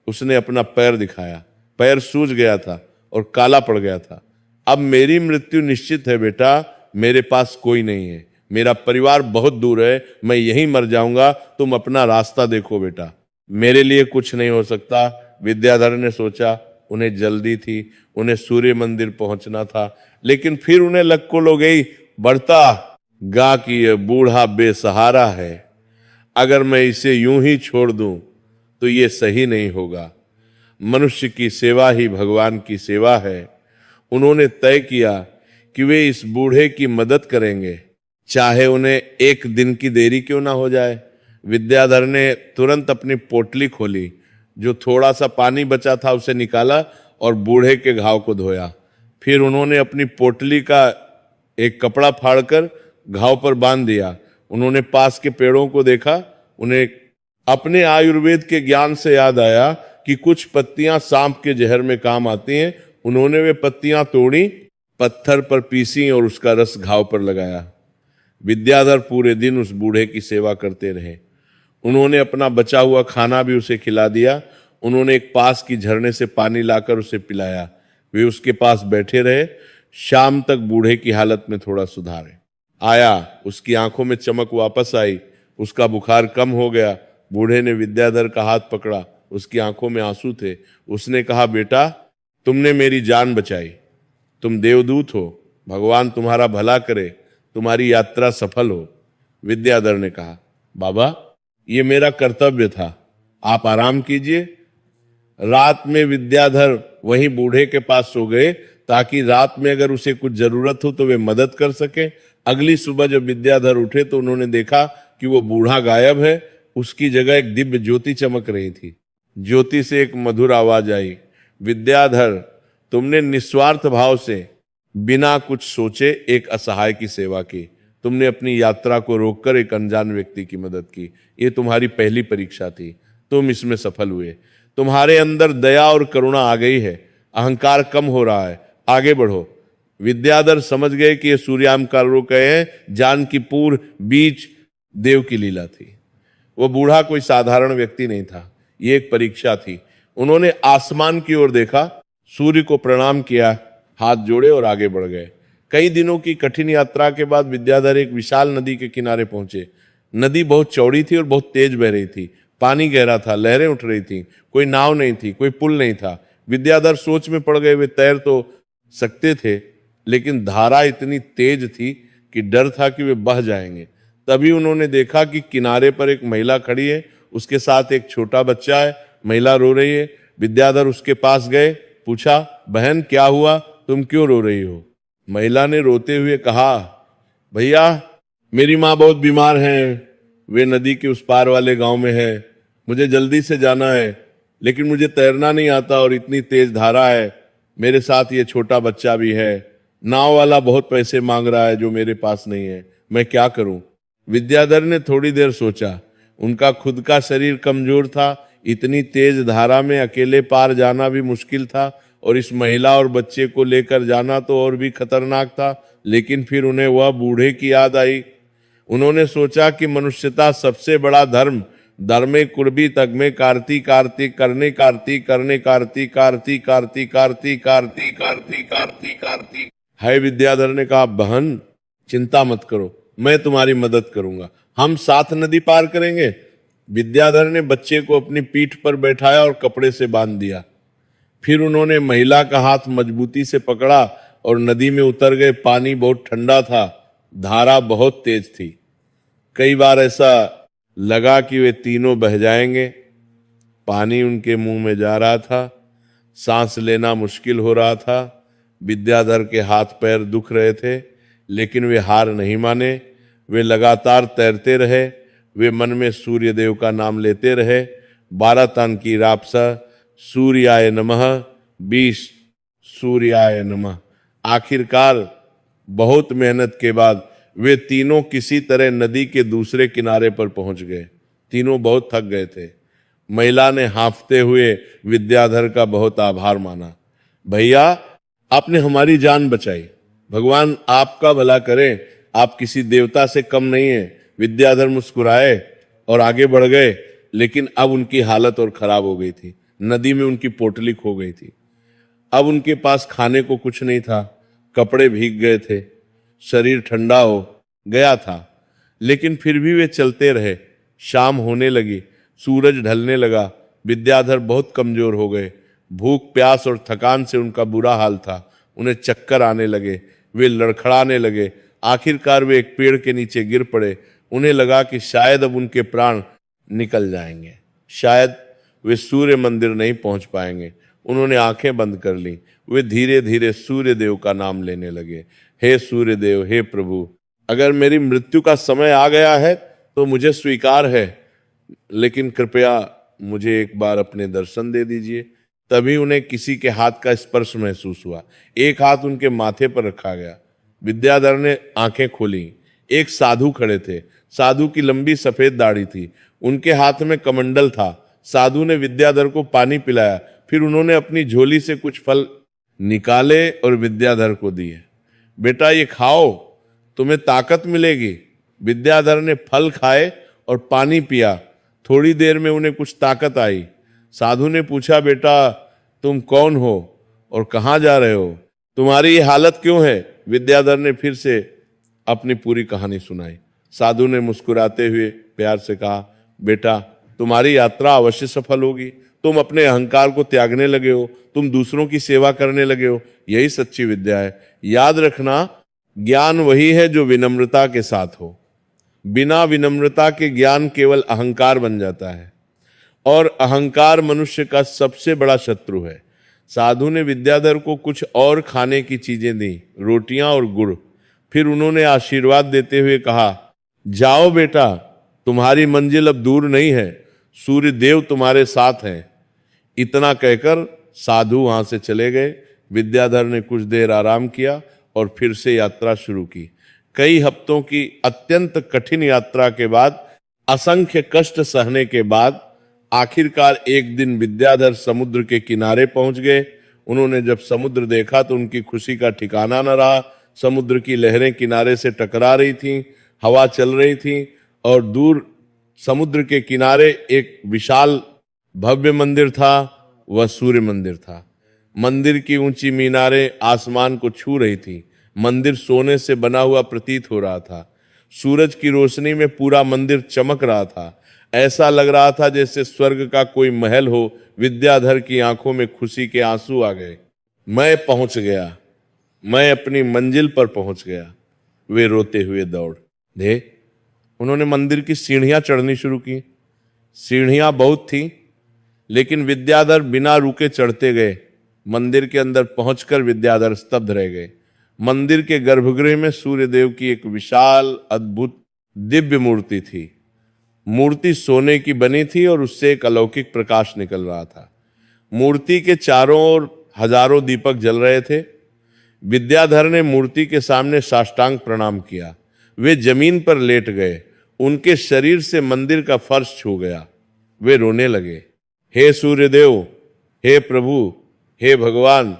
[SPEAKER 1] उसने अपना पैर दिखाया। पैर सूज गया था और काला पड़ गया था। अब मेरी मृत्यु निश्चित है बेटा, मेरे पास कोई नहीं है, मेरा परिवार बहुत दूर है, मैं यहीं मर जाऊंगा, तुम अपना रास्ता देखो बेटा, मेरे लिए कुछ नहीं हो सकता। विद्याधर ने सोचा, उन्हें जल्दी थी, उन्हें सूर्य मंदिर पहुंचना था, लेकिन फिर उन्हें लक्को लो गई, बढ़ता गा कि यह बूढ़ा बेसहारा है, अगर मैं इसे यूं ही छोड़ दूं तो ये सही नहीं होगा। मनुष्य की सेवा ही भगवान की सेवा है। उन्होंने तय किया कि वे इस बूढ़े की मदद करेंगे, चाहे उन्हें एक दिन की देरी क्यों ना हो जाए। विद्याधर ने तुरंत अपनी पोटली खोली, जो थोड़ा सा पानी बचा था उसे निकाला और बूढ़े के घाव को धोया। फिर उन्होंने अपनी पोटली का एक कपड़ा फाड़कर घाव पर बांध दिया। उन्होंने पास के पेड़ों को देखा। उन्हें अपने आयुर्वेद के ज्ञान से याद आया कि कुछ पत्तियां सांप के जहर में काम आती हैं। उन्होंने वे पत्तियां तोड़ी, पत्थर पर पीसी और उसका रस घाव पर लगाया। विद्याधर पूरे दिन उस बूढ़े की सेवा करते रहे। उन्होंने अपना बचा हुआ खाना भी उसे खिला दिया। उन्होंने एक पास की झरने से पानी लाकर उसे पिलाया। वे उसके पास बैठे रहे। शाम तक बूढ़े की हालत में थोड़ा सुधार आया। उसकी आंखों में चमक वापस आई, उसका बुखार कम हो गया। बूढ़े ने विद्याधर का हाथ पकड़ा, उसकी आंखों में आंसू थे। उसने कहा, बेटा तुमने मेरी जान बचाई, तुम देवदूत हो, भगवान तुम्हारा भला करे, तुम्हारी यात्रा सफल हो। विद्याधर ने कहा, बाबा ये मेरा कर्तव्य था, आप आराम कीजिए। रात में विद्याधर वहीं बूढ़े के पास सो गए, ताकि रात में अगर उसे कुछ जरूरत हो तो वे मदद कर सके। अगली सुबह जब विद्याधर उठे तो उन्होंने देखा कि वो बूढ़ा गायब है। उसकी जगह एक दिव्य ज्योति चमक रही थी। ज्योति से एक मधुर आवाज आई, विद्याधर तुमने निस्वार्थ भाव से बिना कुछ सोचे एक असहाय की सेवा की। तुमने अपनी यात्रा को रोककर एक अनजान व्यक्ति की मदद की। ये तुम्हारी पहली परीक्षा थी, तुम इसमें सफल हुए। तुम्हारे अंदर दया और करुणा आ गई है, अहंकार कम हो रहा है, आगे बढ़ो। विद्याधर समझ गए कि ये सूर्याम का रोक है, जानकीपुर बीच देव की लीला थी। वो बूढ़ा कोई साधारण व्यक्ति नहीं था, ये एक परीक्षा थी। उन्होंने आसमान की ओर देखा, सूर्य को प्रणाम किया, हाथ जोड़े और आगे बढ़ गए। कई दिनों की कठिन यात्रा के बाद विद्याधर एक विशाल नदी के किनारे पहुंचे। नदी बहुत चौड़ी थी और बहुत तेज बह रही थी। पानी गहरा था, लहरें उठ रही थी। कोई नाव नहीं थी, कोई पुल नहीं था। विद्याधर सोच में पड़ गए। वे तैर तो सकते थे, लेकिन धारा इतनी तेज थी कि डर था कि वे बह जाएंगे। तभी उन्होंने देखा कि किनारे पर एक महिला खड़ी है, उसके साथ एक छोटा बच्चा है। महिला रो रही है। विद्याधर उसके पास गए, पूछा, बहन क्या हुआ, तुम क्यों रो रही हो? महिला ने रोते हुए कहा, भैया मेरी माँ बहुत बीमार है, वे नदी के उस पार वाले गांव में है, मुझे जल्दी से जाना है, लेकिन मुझे तैरना नहीं आता और इतनी तेज धारा है। मेरे साथ ये छोटा बच्चा भी है। नाव वाला बहुत पैसे मांग रहा है जो मेरे पास नहीं है, मैं क्या करूं? विद्याधर ने थोड़ी देर सोचा। उनका खुद का शरीर कमजोर था, इतनी तेज धारा में अकेले पार जाना भी मुश्किल था और इस महिला और बच्चे को लेकर जाना तो और भी खतरनाक था। लेकिन फिर उन्हें वह बूढ़े की याद आई। उन्होंने सोचा कि मनुष्यता सबसे बड़ा धर्म धर्मे कुर्बी तगमे कार्ती कार्तिक करने कार्तिक करने कार्तिक कार्तिक कार्तिक कार्तिक कार्तिक कार्तिक कार्तिक कार्तिक है। विद्याधर ने कहा, बहन चिंता मत करो, मैं तुम्हारी मदद करूंगा, हम साथ नदी पार करेंगे। विद्याधर ने बच्चे को अपनी पीठ पर बैठाया और कपड़े से बांध दिया। फिर उन्होंने महिला का हाथ मजबूती से पकड़ा और नदी में उतर गए। पानी बहुत ठंडा था, धारा बहुत तेज थी। कई बार ऐसा लगा कि वे तीनों बह जाएंगे। पानी उनके मुंह में जा रहा था, सांस लेना मुश्किल हो रहा था। विद्याधर के हाथ पैर दुख रहे थे, लेकिन वे हार नहीं माने। वे लगातार तैरते रहे। वे मन में सूर्य देव का नाम लेते रहे। 12 तन की रापसा सूर्याय नमः, 20 सूर्याय नमः। आखिरकार बहुत मेहनत के बाद वे तीनों किसी तरह नदी के दूसरे किनारे पर पहुंच गए। तीनों बहुत थक गए थे। महिला ने हांफते हुए विद्याधर का बहुत आभार माना। भैया, आपने हमारी जान बचाई, भगवान आपका भला करे, आप किसी देवता से कम नहीं है। विद्याधर मुस्कुराए और आगे बढ़ गए, लेकिन अब उनकी हालत और खराब हो गई थी। नदी में उनकी पोटली खो गई थी। अब उनके पास खाने को कुछ नहीं था, कपड़े भीग गए थे, शरीर ठंडा हो गया था। लेकिन फिर भी वे चलते रहे। शाम होने लगी, सूरज ढलने लगा। विद्याधर बहुत कमजोर हो गए। भूख प्यास और थकान से उनका बुरा हाल था। उन्हें चक्कर आने लगे, वे लड़खड़ाने लगे। आखिरकार वे एक पेड़ के नीचे गिर पड़े। उन्हें लगा कि शायद अब उनके प्राण निकल जाएंगे, शायद वे सूर्य मंदिर नहीं पहुंच पाएंगे। उन्होंने आंखें बंद कर ली। वे धीरे धीरे सूर्य देव का नाम लेने लगे। हे सूर्य देव, हे प्रभु, अगर मेरी मृत्यु का समय आ गया है तो मुझे स्वीकार है, लेकिन कृपया मुझे एक बार अपने दर्शन दे दीजिए। तभी उन्हें किसी के हाथ का स्पर्श महसूस हुआ। एक हाथ उनके माथे पर रखा गया। विद्याधर ने आंखें खोली। एक साधु खड़े थे। साधु की लंबी सफेद दाढ़ी थी, उनके हाथ में कमंडल था। साधु ने विद्याधर को पानी पिलाया। फिर उन्होंने अपनी झोली से कुछ फल निकाले और विद्याधर को दिए। बेटा, ये खाओ, तुम्हें ताकत मिलेगी। विद्याधर ने फल खाए और पानी पिया। थोड़ी देर में उन्हें कुछ ताकत आई। साधु ने पूछा, बेटा तुम कौन हो और कहाँ जा रहे हो? तुम्हारी ये हालत क्यों है? विद्याधर ने फिर से अपनी पूरी कहानी सुनाई। साधु ने मुस्कुराते हुए प्यार से कहा, बेटा तुम्हारी यात्रा अवश्य सफल होगी। तुम अपने अहंकार को त्यागने लगे हो, तुम दूसरों की सेवा करने लगे हो, यही सच्ची विद्या है। याद रखना, ज्ञान वही है जो विनम्रता के साथ हो। बिना विनम्रता के ज्ञान केवल अहंकार बन जाता है, और अहंकार मनुष्य का सबसे बड़ा शत्रु है। साधु ने विद्याधर को कुछ और खाने की चीजें दी, रोटियां और गुड़। फिर उन्होंने आशीर्वाद देते हुए कहा, जाओ बेटा, तुम्हारी मंजिल अब दूर नहीं है, सूर्य देव तुम्हारे साथ हैं। इतना कहकर साधु वहां से चले गए। विद्याधर ने कुछ देर आराम किया और फिर से यात्रा शुरू की। कई हफ्तों की अत्यंत कठिन यात्रा के बाद, असंख्य कष्ट सहने के बाद, आखिरकार एक दिन विद्याधर समुद्र के किनारे पहुंच गए। उन्होंने जब समुद्र देखा तो उनकी खुशी का ठिकाना न रहा। समुद्र की लहरें किनारे से टकरा रही थीं, हवा चल रही थी, और दूर समुद्र के किनारे एक विशाल भव्य मंदिर था। वह सूर्य मंदिर था। मंदिर की ऊंची मीनारें आसमान को छू रही थी। मंदिर सोने से बना हुआ प्रतीत हो रहा था। सूरज की रोशनी में पूरा मंदिर चमक रहा था। ऐसा लग रहा था जैसे स्वर्ग का कोई महल हो। विद्याधर की आंखों में खुशी के आंसू आ गए। मैं पहुंच गया, मैं अपनी मंजिल पर पहुंच गया। वे रोते हुए दौड़ दे। उन्होंने मंदिर की सीढ़ियां चढ़नी शुरू की। सीढ़ियां बहुत थी, लेकिन विद्याधर बिना रुके चढ़ते गए। मंदिर के अंदर पहुंचकर विद्याधर स्तब्ध रह गए। मंदिर के गर्भगृह में सूर्यदेव की एक विशाल अद्भुत दिव्य मूर्ति थी। मूर्ति सोने की बनी थी और उससे एक अलौकिक प्रकाश निकल रहा था। मूर्ति के चारों ओर हजारों दीपक जल रहे थे। विद्याधर ने मूर्ति के सामने साष्टांग प्रणाम किया। वे जमीन पर लेट गए। उनके शरीर से मंदिर का फर्श छू गया। वे रोने लगे। हे सूर्यदेव, हे प्रभु, हे भगवान,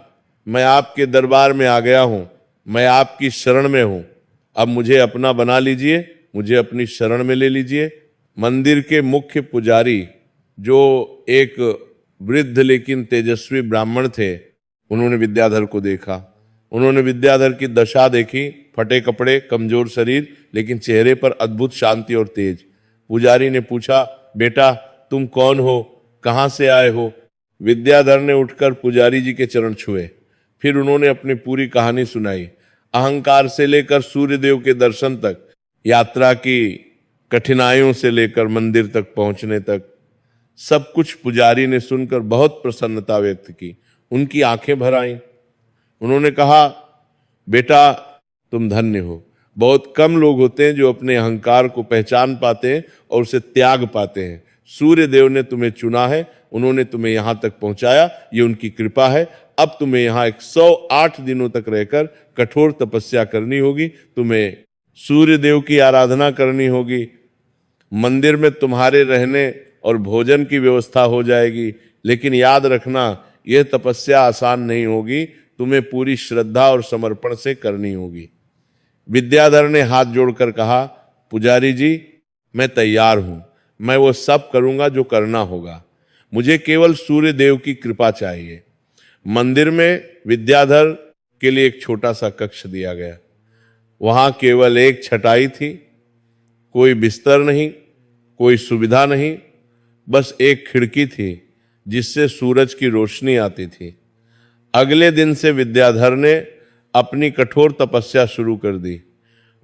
[SPEAKER 1] मैं आपके दरबार में आ गया हूं, मैं आपकी शरण में हूं, अब मुझे अपना बना लीजिए, मुझे अपनी शरण में ले लीजिए। मंदिर के मुख्य पुजारी, जो एक वृद्ध लेकिन तेजस्वी ब्राह्मण थे, उन्होंने विद्याधर को देखा। उन्होंने विद्याधर की दशा देखी, फटे कपड़े, कमजोर शरीर, लेकिन चेहरे पर अद्भुत शांति और तेज। पुजारी ने पूछा, बेटा तुम कौन हो, कहां से आए हो? विद्याधर ने उठकर पुजारी जी के चरण छुए। फिर उन्होंने अपनी पूरी कहानी सुनाई, अहंकार से लेकर सूर्यदेव के दर्शन तक, यात्रा की कठिनाइयों से लेकर मंदिर तक पहुंचने तक, सब कुछ पुजारी ने सुनकर बहुत प्रसन्नता व्यक्त की। उनकी आंखें भर आईं। उन्होंने कहा, बेटा तुम धन्य हो। बहुत कम लोग होते हैं जो अपने अहंकार को पहचान पाते हैं और उसे त्याग पाते हैं। सूर्य देव ने तुम्हें चुना है, उन्होंने तुम्हें यहां तक पहुंचाया, ये उनकी कृपा है। अब तुम्हें यहां 108 दिनों तक रहकर कठोर तपस्या करनी होगी, तुम्हें सूर्य देव की आराधना करनी होगी, मंदिर में तुम्हारे रहने और भोजन की व्यवस्था हो जाएगी। लेकिन याद रखना, यह तपस्या आसान नहीं होगी, तुम्हें पूरी श्रद्धा और समर्पण से करनी होगी। विद्याधर ने हाथ जोड़कर कहा, पुजारी जी मैं तैयार हूं, मैं वो सब करूंगा जो करना होगा, मुझे केवल सूर्य देव की कृपा चाहिए। मंदिर में विद्याधर के लिए एक छोटा सा कक्ष दिया गया। वहां केवल एक छटाई थी, कोई बिस्तर नहीं, कोई सुविधा नहीं, बस एक खिड़की थी जिससे सूरज की रोशनी आती थी। अगले दिन से विद्याधर ने अपनी कठोर तपस्या शुरू कर दी।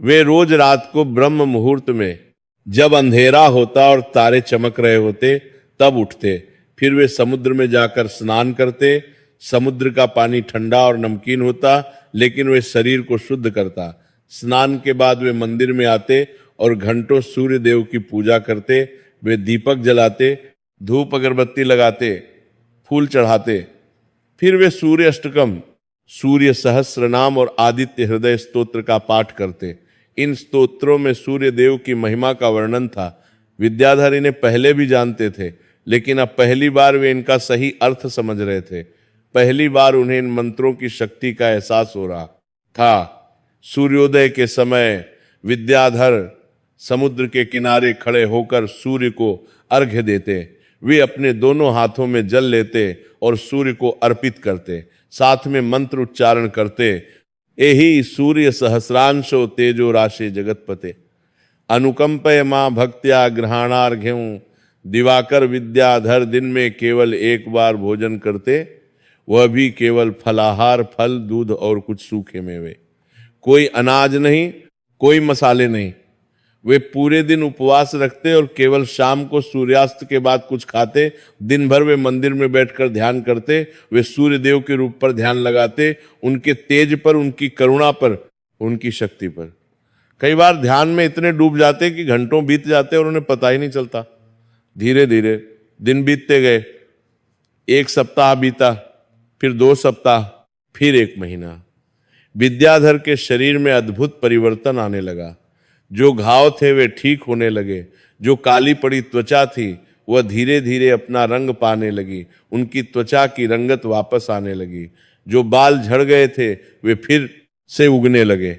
[SPEAKER 1] वे रोज रात को ब्रह्म मुहूर्त में, जब अंधेरा होता और तारे चमक रहे होते, तब उठते। फिर वे समुद्र में जाकर स्नान करते। समुद्र का पानी ठंडा और नमकीन होता, लेकिन वे शरीर को शुद्ध करता। स्नान के बाद वे मंदिर में आते और घंटों सूर्य देव की पूजा करते। वे दीपक जलाते, धूप अगरबत्ती लगाते, फूल चढ़ाते। फिर वे सूर्य अष्टकम, सूर्य सहस्त्र नाम और आदित्य हृदय स्तोत्र का पाठ करते। इन स्तोत्रों में सूर्य देव की महिमा का वर्णन था। विद्याधर इन्हें पहले भी जानते थे, लेकिन अब पहली बार वे इनका सही अर्थ समझ रहे थे। पहली बार उन्हें इन मंत्रों की शक्ति का एहसास हो रहा था। सूर्योदय के समय विद्याधर समुद्र के किनारे खड़े होकर सूर्य को अर्घ्य देते। वे अपने दोनों हाथों में जल लेते और सूर्य को अर्पित करते, साथ में मंत्र उच्चारण करते, एहि सूर्य सहस्रांशो तेजो राशि जगतपते, अनुकंपय मां भक्त्या ग्रहणार्घ्यं। दिवाकर विद्याधर दिन में केवल एक बार भोजन करते, वह भी केवल फलाहार, फल, दूध और कुछ सूखे मेवे। कोई अनाज नहीं, कोई मसाले नहीं। वे पूरे दिन उपवास रखते और केवल शाम को सूर्यास्त के बाद कुछ खाते। दिन भर वे मंदिर में बैठकर ध्यान करते। वे सूर्य देव के रूप पर ध्यान लगाते, उनके तेज पर, उनकी करुणा पर, उनकी शक्ति पर। कई बार ध्यान में इतने डूब जाते कि घंटों बीत जाते और उन्हें पता ही नहीं चलता। धीरे धीरे दिन बीतते गए। एक सप्ताह बीता, फिर 2 सप्ताह, फिर 1 महीना। विद्याधर के शरीर में अद्भुत परिवर्तन आने लगा। जो घाव थे वे ठीक होने लगे। जो काली पड़ी त्वचा थी वह धीरे धीरे अपना रंग पाने लगी। उनकी त्वचा की रंगत वापस आने लगी। जो बाल झड़ गए थे वे फिर से उगने लगे।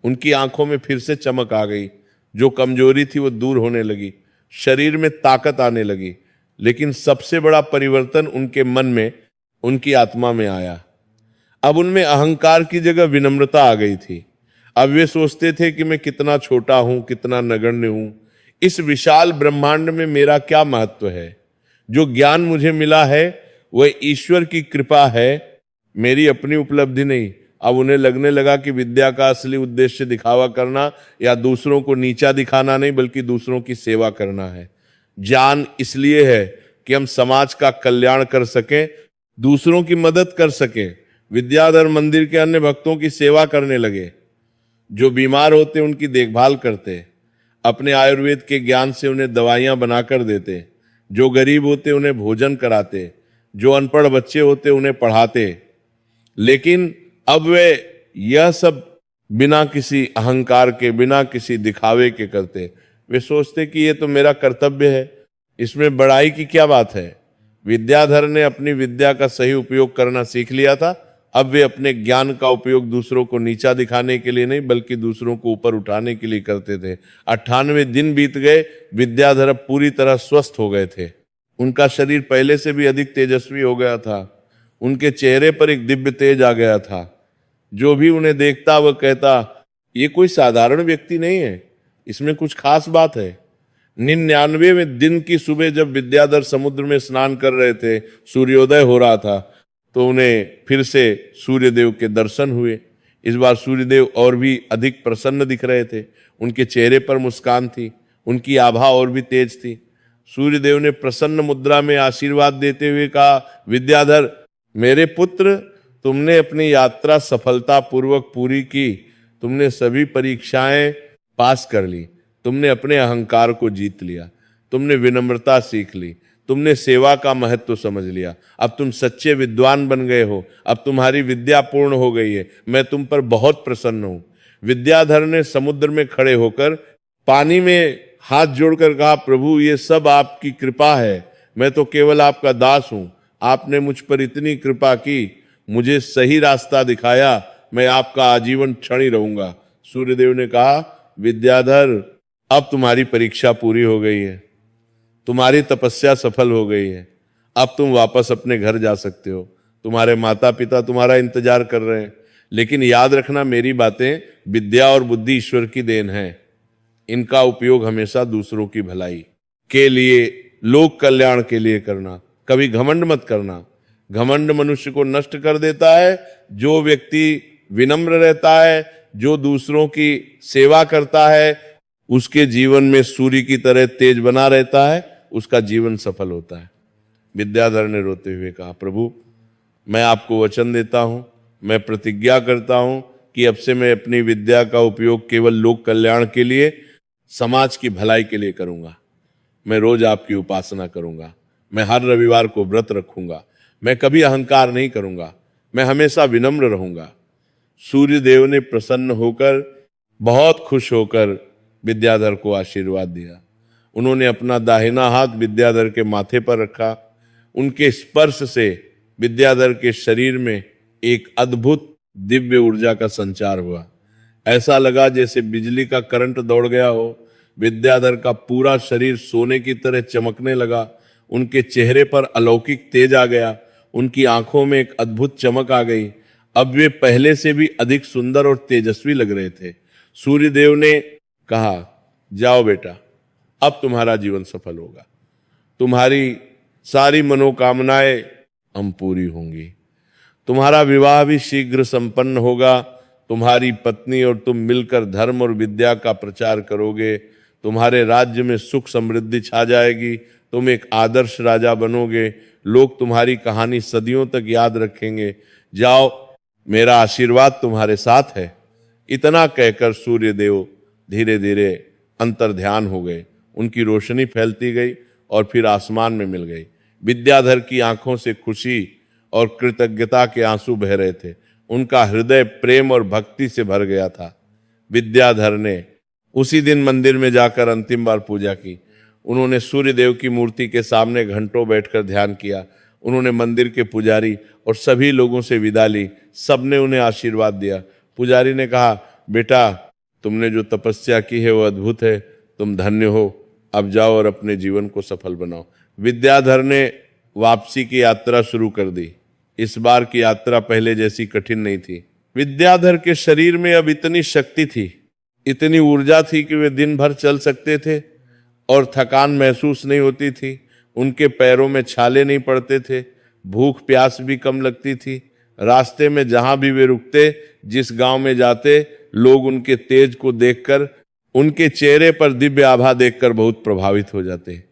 [SPEAKER 1] उनकी आंखों में फिर से चमक आ गई। जो कमजोरी थी वो दूर होने लगी। शरीर में ताकत आने लगी। लेकिन सबसे बड़ा परिवर्तन उनके मन में, उनकी आत्मा में आया। अब उनमें अहंकार की जगह विनम्रता आ गई थी। अब वे सोचते थे कि मैं कितना छोटा हूं, कितना नगण्य हूं, इस विशाल ब्रह्मांड में मेरा क्या महत्व है। जो ज्ञान मुझे मिला है वह ईश्वर की कृपा है, मेरी अपनी उपलब्धि नहीं। अब उन्हें लगने लगा कि विद्या का असली उद्देश्य दिखावा करना या दूसरों को नीचा दिखाना नहीं, बल्कि दूसरों की सेवा करना है। ज्ञान इसलिए है कि हम समाज का कल्याण कर सकें, दूसरों की मदद कर सकें। विद्याधर मंदिर के अन्य भक्तों की सेवा करने लगे। जो बीमार होते उनकी देखभाल करते, अपने आयुर्वेद के ज्ञान से उन्हें दवाइयां बनाकर देते। जो गरीब होते उन्हें भोजन कराते, जो अनपढ़ बच्चे होते उन्हें पढ़ाते। लेकिन अब वे यह सब बिना किसी अहंकार के, बिना किसी दिखावे के करते। वे सोचते कि ये तो मेरा कर्तव्य है, इसमें बड़ाई की क्या बात है। विद्याधर ने अपनी विद्या का सही उपयोग करना सीख लिया था। अब वे अपने ज्ञान का उपयोग दूसरों को नीचा दिखाने के लिए नहीं बल्कि दूसरों को ऊपर उठाने के लिए करते थे। 98 दिन बीत गए, विद्याधर अब पूरी तरह स्वस्थ हो गए थे। उनका शरीर पहले से भी अधिक तेजस्वी हो गया था। उनके चेहरे पर एक दिव्य तेज आ गया था। जो भी उन्हें देखता वह कहता, ये कोई साधारण व्यक्ति नहीं है, इसमें कुछ खास बात है। 99वें दिन की सुबह जब विद्याधर समुद्र में स्नान कर रहे थे, सूर्योदय हो रहा था, तो उन्हें फिर से सूर्यदेव के दर्शन हुए। इस बार सूर्यदेव और भी अधिक प्रसन्न दिख रहे थे। उनके चेहरे पर मुस्कान थी, उनकी आभा और भी तेज थी। सूर्यदेव ने प्रसन्न मुद्रा में आशीर्वाद देते हुए कहा, विद्याधर मेरे पुत्र, तुमने अपनी यात्रा सफलता पूर्वक पूरी की। तुमने सभी परीक्षाएं पास कर ली। तुमने अपने अहंकार को जीत लिया। तुमने विनम्रता सीख ली। तुमने सेवा का महत्व समझ लिया। अब तुम सच्चे विद्वान बन गए हो। अब तुम्हारी विद्या पूर्ण हो गई है। मैं तुम पर बहुत प्रसन्न हूं। विद्याधर ने समुद्र में खड़े होकर पानी में हाथ जोड़कर कहा, प्रभु ये सब आपकी कृपा है। मैं तो केवल आपका दास हूं। आपने मुझ पर इतनी कृपा की, मुझे सही रास्ता दिखाया। मैं आपका आजीवन क्षणी रहूंगा। सूर्यदेव ने कहा, विद्याधर अब तुम्हारी परीक्षा पूरी हो गई है। तुम्हारी तपस्या सफल हो गई है। अब तुम वापस अपने घर जा सकते हो। तुम्हारे माता पिता तुम्हारा इंतजार कर रहे हैं। लेकिन याद रखना, मेरी बातें विद्या और बुद्धि ईश्वर की देन है। इनका उपयोग हमेशा दूसरों की भलाई के लिए, लोक कल्याण के लिए करना। कभी घमंड मत करना। घमंड मनुष्य को नष्ट कर देता है। जो व्यक्ति विनम्र रहता है, जो दूसरों की सेवा करता है, उसके जीवन में सूर्य की तरह तेज बना रहता है, उसका जीवन सफल होता है। विद्याधर ने रोते हुए कहा, प्रभु मैं आपको वचन देता हूं, मैं प्रतिज्ञा करता हूं कि अब से मैं अपनी विद्या का उपयोग केवल लोक कल्याण के लिए, समाज की भलाई के लिए करूंगा। मैं रोज आपकी उपासना करूंगा। मैं हर रविवार को व्रत रखूंगा। मैं कभी अहंकार नहीं करूंगा। मैं हमेशा विनम्र रहूंगा। सूर्यदेव ने प्रसन्न होकर, बहुत खुश होकर विद्याधर को आशीर्वाद दिया। उन्होंने अपना दाहिना हाथ विद्याधर के माथे पर रखा। उनके स्पर्श से विद्याधर के शरीर में एक अद्भुत दिव्य ऊर्जा का संचार हुआ। ऐसा लगा जैसे बिजली का करंट दौड़ गया हो। विद्याधर का पूरा शरीर सोने की तरह चमकने लगा। उनके चेहरे पर अलौकिक तेज आ गया। उनकी आंखों में एक अद्भुत चमक आ गई। अब वे पहले से भी अधिक सुंदर और तेजस्वी लग रहे थे। सूर्यदेव ने कहा, जाओ बेटा, अब तुम्हारा जीवन सफल होगा। तुम्हारी सारी मनोकामनाएं हम पूरी होंगी। तुम्हारा विवाह भी शीघ्र संपन्न होगा। तुम्हारी पत्नी और तुम मिलकर धर्म और विद्या का प्रचार करोगे। तुम्हारे राज्य में सुख समृद्धि छा जाएगी। तुम एक आदर्श राजा बनोगे। लोग तुम्हारी कहानी सदियों तक याद रखेंगे। जाओ, मेरा आशीर्वाद तुम्हारे साथ है। इतना कहकर सूर्यदेव धीरे धीरे अंतर ध्यान हो गए। उनकी रोशनी फैलती गई और फिर आसमान में मिल गई। विद्याधर की आंखों से खुशी और कृतज्ञता के आंसू बह रहे थे। उनका हृदय प्रेम और भक्ति से भर गया था। विद्याधर ने उसी दिन मंदिर में जाकर अंतिम बार पूजा की। उन्होंने सूर्यदेव की मूर्ति के सामने घंटों बैठकर ध्यान किया। उन्होंने मंदिर के पुजारी और सभी लोगों से विदा ली। सबने उन्हें आशीर्वाद दिया। पुजारी ने कहा, बेटा तुमने जो तपस्या की है वो अद्भुत है। तुम धन्य हो। अब जाओ और अपने जीवन को सफल बनाओ। विद्याधर ने वापसी की यात्रा शुरू कर दी। इस बार की यात्रा पहले जैसी कठिन नहीं थी। विद्याधर के शरीर में अब इतनी शक्ति थी, इतनी ऊर्जा थी कि वे दिन भर चल सकते थे और थकान महसूस नहीं होती थी। उनके पैरों में छाले नहीं पड़ते थे। भूख प्यास भी कम लगती थी। रास्ते में जहां भी वे रुकते, जिस गांव में जाते, लोग उनके तेज को देखकर, उनके चेहरे पर दिव्य आभा देखकर बहुत प्रभावित हो जाते।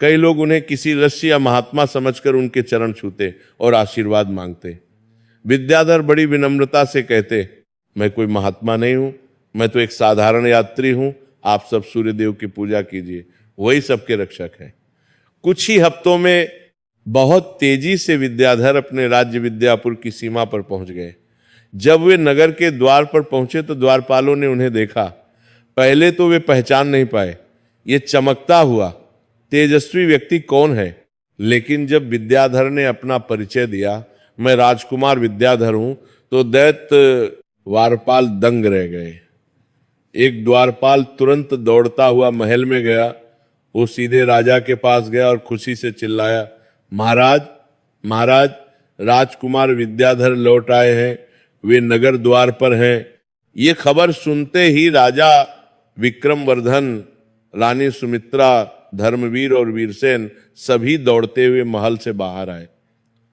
[SPEAKER 1] कई लोग उन्हें किसी ऋषि या महात्मा समझकर उनके चरण छूते और आशीर्वाद मांगते। विद्याधर बड़ी विनम्रता से कहते, मैं कोई महात्मा नहीं हूं, मैं तो एक साधारण यात्री हूं। आप सब सूर्यदेव की पूजा कीजिए, वही सबके रक्षक है। कुछ ही हफ्तों में बहुत तेजी से विद्याधर अपने राज्य विद्यापुर की सीमा पर पहुंच गए। जब वे नगर के द्वार पर पहुंचे तो द्वारपालों ने उन्हें देखा। पहले तो वे पहचान नहीं पाए। ये चमकता हुआ तेजस्वी व्यक्ति कौन है? लेकिन जब विद्याधर ने अपना परिचय दिया, मैं राजकुमार विद्याधर हूं, तो दैत्य द्वारपाल दंग रह गए। एक द्वारपाल तुरंत दौड़ता हुआ महल में गया। वो सीधे राजा के पास गया और खुशी से चिल्लाया, महाराज महाराज, राजकुमार विद्याधर लौट आए हैं, वे नगर द्वार पर हैं। ये खबर सुनते ही राजा विक्रमवर्धन, रानी सुमित्रा, धर्मवीर और वीरसेन सभी दौड़ते हुए महल से बाहर आए।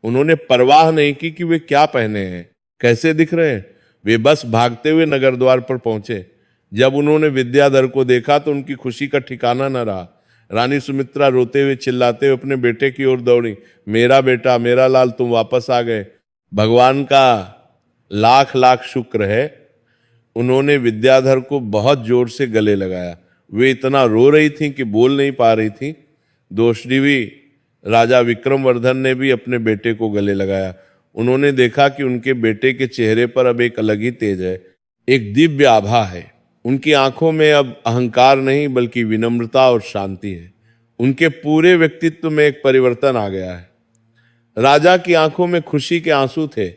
[SPEAKER 1] उन्होंने परवाह नहीं की कि वे क्या पहने हैं, कैसे दिख रहे हैं। वे बस भागते हुए नगर द्वार पर पहुंचे। जब उन्होंने विद्याधर को देखा तो उनकी खुशी का ठिकाना न रहा। रानी सुमित्रा रोते हुए चिल्लाते हुए अपने बेटे की ओर दौड़ी, मेरा बेटा, मेरा लाल, तुम वापस आ गए, भगवान का लाख लाख शुक्र है। उन्होंने विद्याधर को बहुत जोर से गले लगाया। वे इतना रो रही थी कि बोल नहीं पा रही थी। दोषडीवी राजा विक्रमवर्धन ने भी अपने बेटे को गले लगाया। उन्होंने देखा कि उनके बेटे के चेहरे पर अब एक अलग ही तेज है, एक दिव्य आभा है। उनकी आंखों में अब अहंकार नहीं बल्कि विनम्रता और शांति है। उनके पूरे व्यक्तित्व में एक परिवर्तन आ गया है। राजा की आंखों में खुशी के आंसू थे।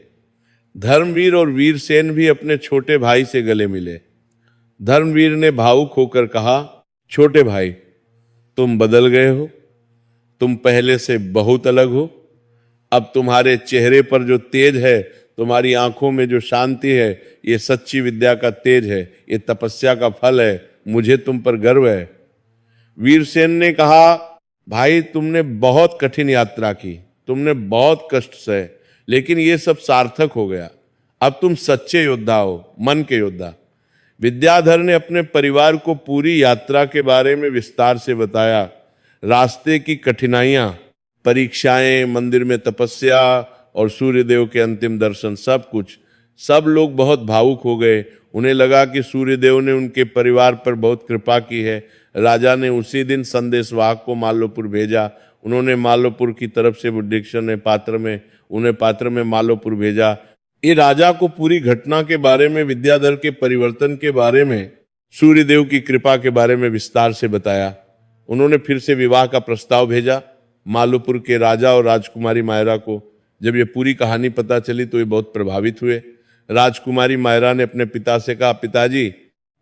[SPEAKER 1] धर्मवीर और वीरसेन भी अपने छोटे भाई से गले मिले। धर्मवीर ने भावुक होकर कहा, छोटे भाई, तुम बदल गए हो, तुम पहले से बहुत अलग हो। अब तुम्हारे चेहरे पर जो तेज है, तुम्हारी आंखों में जो शांति है, ये सच्ची विद्या का तेज है, ये तपस्या का फल है। मुझे तुम पर गर्व है। वीरसेन ने कहा, भाई, तुमने बहुत कठिन यात्रा की, तुमने बहुत कष्ट सहे, लेकिन ये सब सार्थक हो गया। अब तुम सच्चे योद्धा हो, मन के योद्धा। विद्याधर ने अपने परिवार को पूरी यात्रा के बारे में विस्तार से बताया। रास्ते की कठिनाइयां, परीक्षाएं, मंदिर में तपस्या और सूर्यदेव के अंतिम दर्शन, सब कुछ। सब लोग बहुत भावुक हो गए। उन्हें लगा कि सूर्यदेव ने उनके परिवार पर बहुत कृपा की है। राजा ने उसी दिन संदेशवाहक को माल्यपुर भेजा। उन्होंने माल्यपुर की तरफ से बुद्धेश्वर ने पात्र में माल्यपुर भेजा। ये राजा को पूरी घटना के बारे में, विद्याधर के परिवर्तन के बारे में, सूर्यदेव की कृपा के बारे में विस्तार से बताया। उन्होंने फिर से विवाह का प्रस्ताव भेजा माल्यपुर के राजा और राजकुमारी मायरा को। जब ये पूरी कहानी पता चली तो ये बहुत प्रभावित हुए। राजकुमारी मायरा ने अपने पिता से कहा, पिताजी,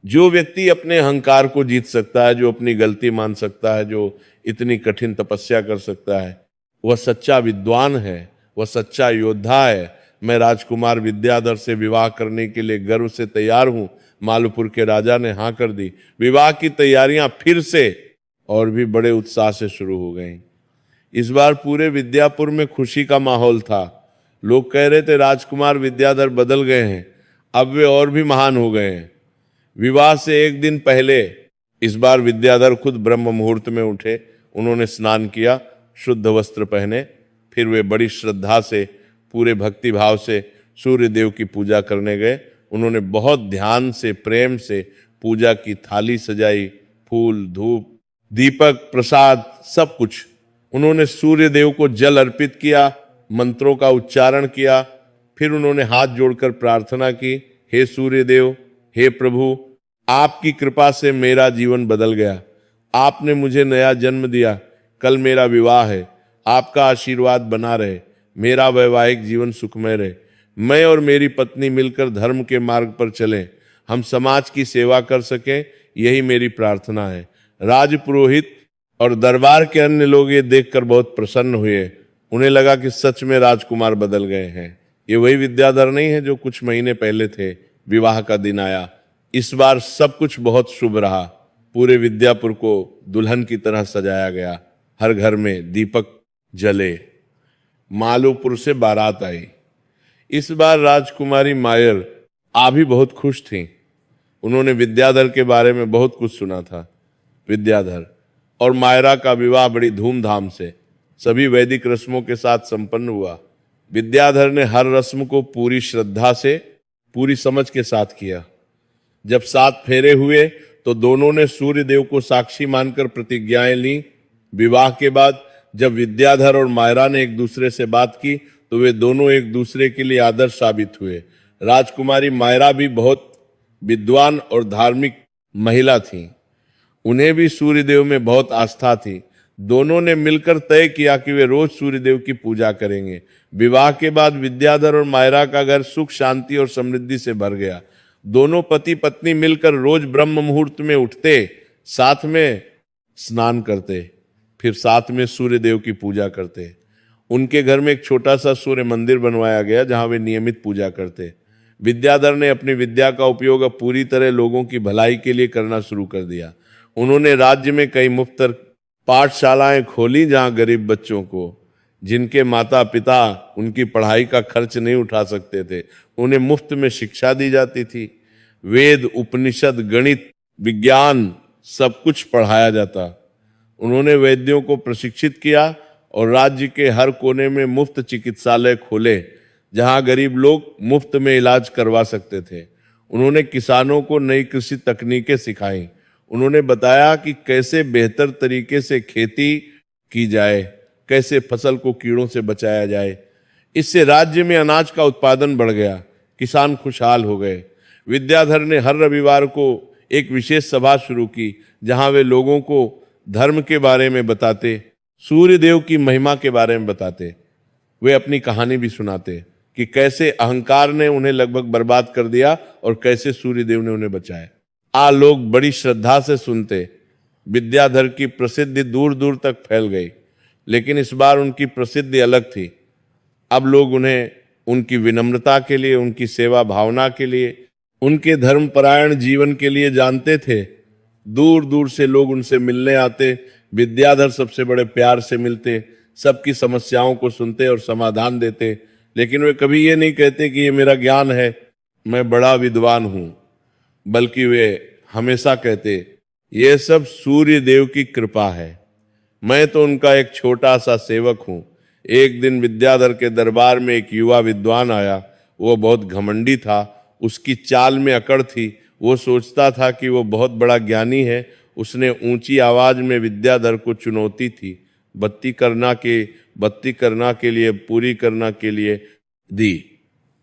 [SPEAKER 1] जो व्यक्ति अपने अहंकार को जीत सकता है, जो अपनी गलती मान सकता है, जो इतनी कठिन तपस्या कर सकता है, वह सच्चा विद्वान है, वह सच्चा योद्धा है। मैं राजकुमार विद्याधर से विवाह करने के लिए गर्व से तैयार हूं। माल्यपुर के राजा ने हाँ कर दी। विवाह की तैयारियां फिर से और भी बड़े उत्साह से शुरू हो गईं। इस बार पूरे विद्यापुर में खुशी का माहौल था। लोग कह रहे थे, राजकुमार विद्याधर बदल गए हैं, अब वे और भी महान हो गए हैं। विवाह से एक दिन पहले इस बार विद्याधर खुद ब्रह्म मुहूर्त में उठे। उन्होंने स्नान किया, शुद्ध वस्त्र पहने, फिर वे बड़ी श्रद्धा से, पूरे भक्ति भाव से सूर्य देव की पूजा करने गए। उन्होंने बहुत ध्यान से, प्रेम से पूजा की थाली सजाई, फूल, धूप, दीपक, प्रसाद, सब कुछ। उन्होंने सूर्य देव को जल अर्पित किया, मंत्रों का उच्चारण किया। फिर उन्होंने हाथ जोड़कर प्रार्थना की, हे सूर्य देव, हे प्रभु, आपकी कृपा से मेरा जीवन बदल गया। आपने मुझे नया जन्म दिया। कल मेरा विवाह है, आपका आशीर्वाद बना रहे, मेरा वैवाहिक जीवन सुखमय रहे। मैं और मेरी पत्नी मिलकर धर्म के मार्ग पर चलें, हम समाज की सेवा कर सकें, यही मेरी प्रार्थना है। राजपुरोहित और दरबार के अन्य लोग ये देखकर बहुत प्रसन्न हुए। उन्हें लगा कि सच में राजकुमार बदल गए हैं। ये वही विद्याधर नहीं है जो कुछ महीने पहले थे। विवाह का दिन आया। इस बार सब कुछ बहुत शुभ रहा। पूरे विद्यापुर को दुल्हन की तरह सजाया गया। हर घर में दीपक जले। मालूपुर से बारात आई। इस बार राजकुमारी मायर आ भी बहुत खुश थी। उन्होंने विद्याधर के बारे में बहुत कुछ सुना था। विद्याधर और मायरा का विवाह बड़ी धूमधाम से सभी वैदिक रस्मों के साथ संपन्न हुआ। विद्याधर ने हर रस्म को पूरी श्रद्धा से, पूरी समझ के साथ किया। जब 7 फेरे हुए तो दोनों ने सूर्य देव को साक्षी मानकर प्रतिज्ञाएं ली। विवाह के बाद जब विद्याधर और मायरा ने एक दूसरे से बात की तो वे दोनों एक दूसरे के लिए आदर्श साबित हुए। राजकुमारी मायरा भी बहुत विद्वान और धार्मिक महिला थी। उन्हें भी सूर्यदेव में बहुत आस्था थी। दोनों ने मिलकर तय किया कि वे रोज सूर्यदेव की पूजा करेंगे। विवाह के बाद विद्याधर और मायरा का घर सुख शांति और समृद्धि से भर गया। दोनों पति पत्नी मिलकर रोज ब्रह्म मुहूर्त में उठते, साथ में स्नान करते, फिर साथ में सूर्यदेव की पूजा करते। उनके घर में एक छोटा सा सूर्य मंदिर बनवाया गया जहां वे नियमित पूजा करते। विद्याधर ने अपनी विद्या का उपयोग अब पूरी तरह लोगों की भलाई के लिए करना शुरू कर दिया। उन्होंने राज्य में कई मुफ्त पाठशालाएं खोली जहां गरीब बच्चों को, जिनके माता पिता उनकी पढ़ाई का खर्च नहीं उठा सकते थे, उन्हें मुफ्त में शिक्षा दी जाती थी। वेद, उपनिषद, गणित, विज्ञान सब कुछ पढ़ाया जाता। उन्होंने वैद्यों को प्रशिक्षित किया और राज्य के हर कोने में मुफ्त चिकित्सालय खोले जहां गरीब लोग मुफ्त में इलाज करवा सकते थे। उन्होंने किसानों को नई कृषि तकनीकें सिखाई। उन्होंने बताया कि कैसे बेहतर तरीके से खेती की जाए, कैसे फसल को कीड़ों से बचाया जाए। इससे राज्य में अनाज का उत्पादन बढ़ गया, किसान खुशहाल हो गए। विद्याधर ने हर रविवार को एक विशेष सभा शुरू की जहां वे लोगों को धर्म के बारे में बताते, सूर्यदेव की महिमा के बारे में बताते। वे अपनी कहानी भी सुनाते कि कैसे अहंकार ने उन्हें लगभग बर्बाद कर दिया और कैसे सूर्यदेव ने उन्हें बचाया। लोग बड़ी श्रद्धा से सुनते। विद्याधर की प्रसिद्धि दूर दूर तक फैल गई, लेकिन इस बार उनकी प्रसिद्धि अलग थी। अब लोग उन्हें उनकी विनम्रता के लिए, उनकी सेवा भावना के लिए, उनके धर्मपरायण जीवन के लिए जानते थे। दूर दूर से लोग उनसे मिलने आते। विद्याधर सबसे बड़े प्यार से मिलते, सबकी समस्याओं को सुनते और समाधान देते। लेकिन वे कभी ये नहीं कहते कि ये मेरा ज्ञान है, मैं बड़ा विद्वान हूं, बल्कि वे हमेशा कहते ये सब सूर्य देव की कृपा है, मैं तो उनका एक छोटा सा सेवक हूं। एक दिन विद्याधर के दरबार में एक युवा विद्वान आया। वो बहुत घमंडी था, उसकी चाल में अकड़ थी। वो सोचता था कि वो बहुत बड़ा ज्ञानी है। उसने ऊंची आवाज में विद्याधर को चुनौती थी, बत्ती करना के लिए, पूरी करना के लिए दी।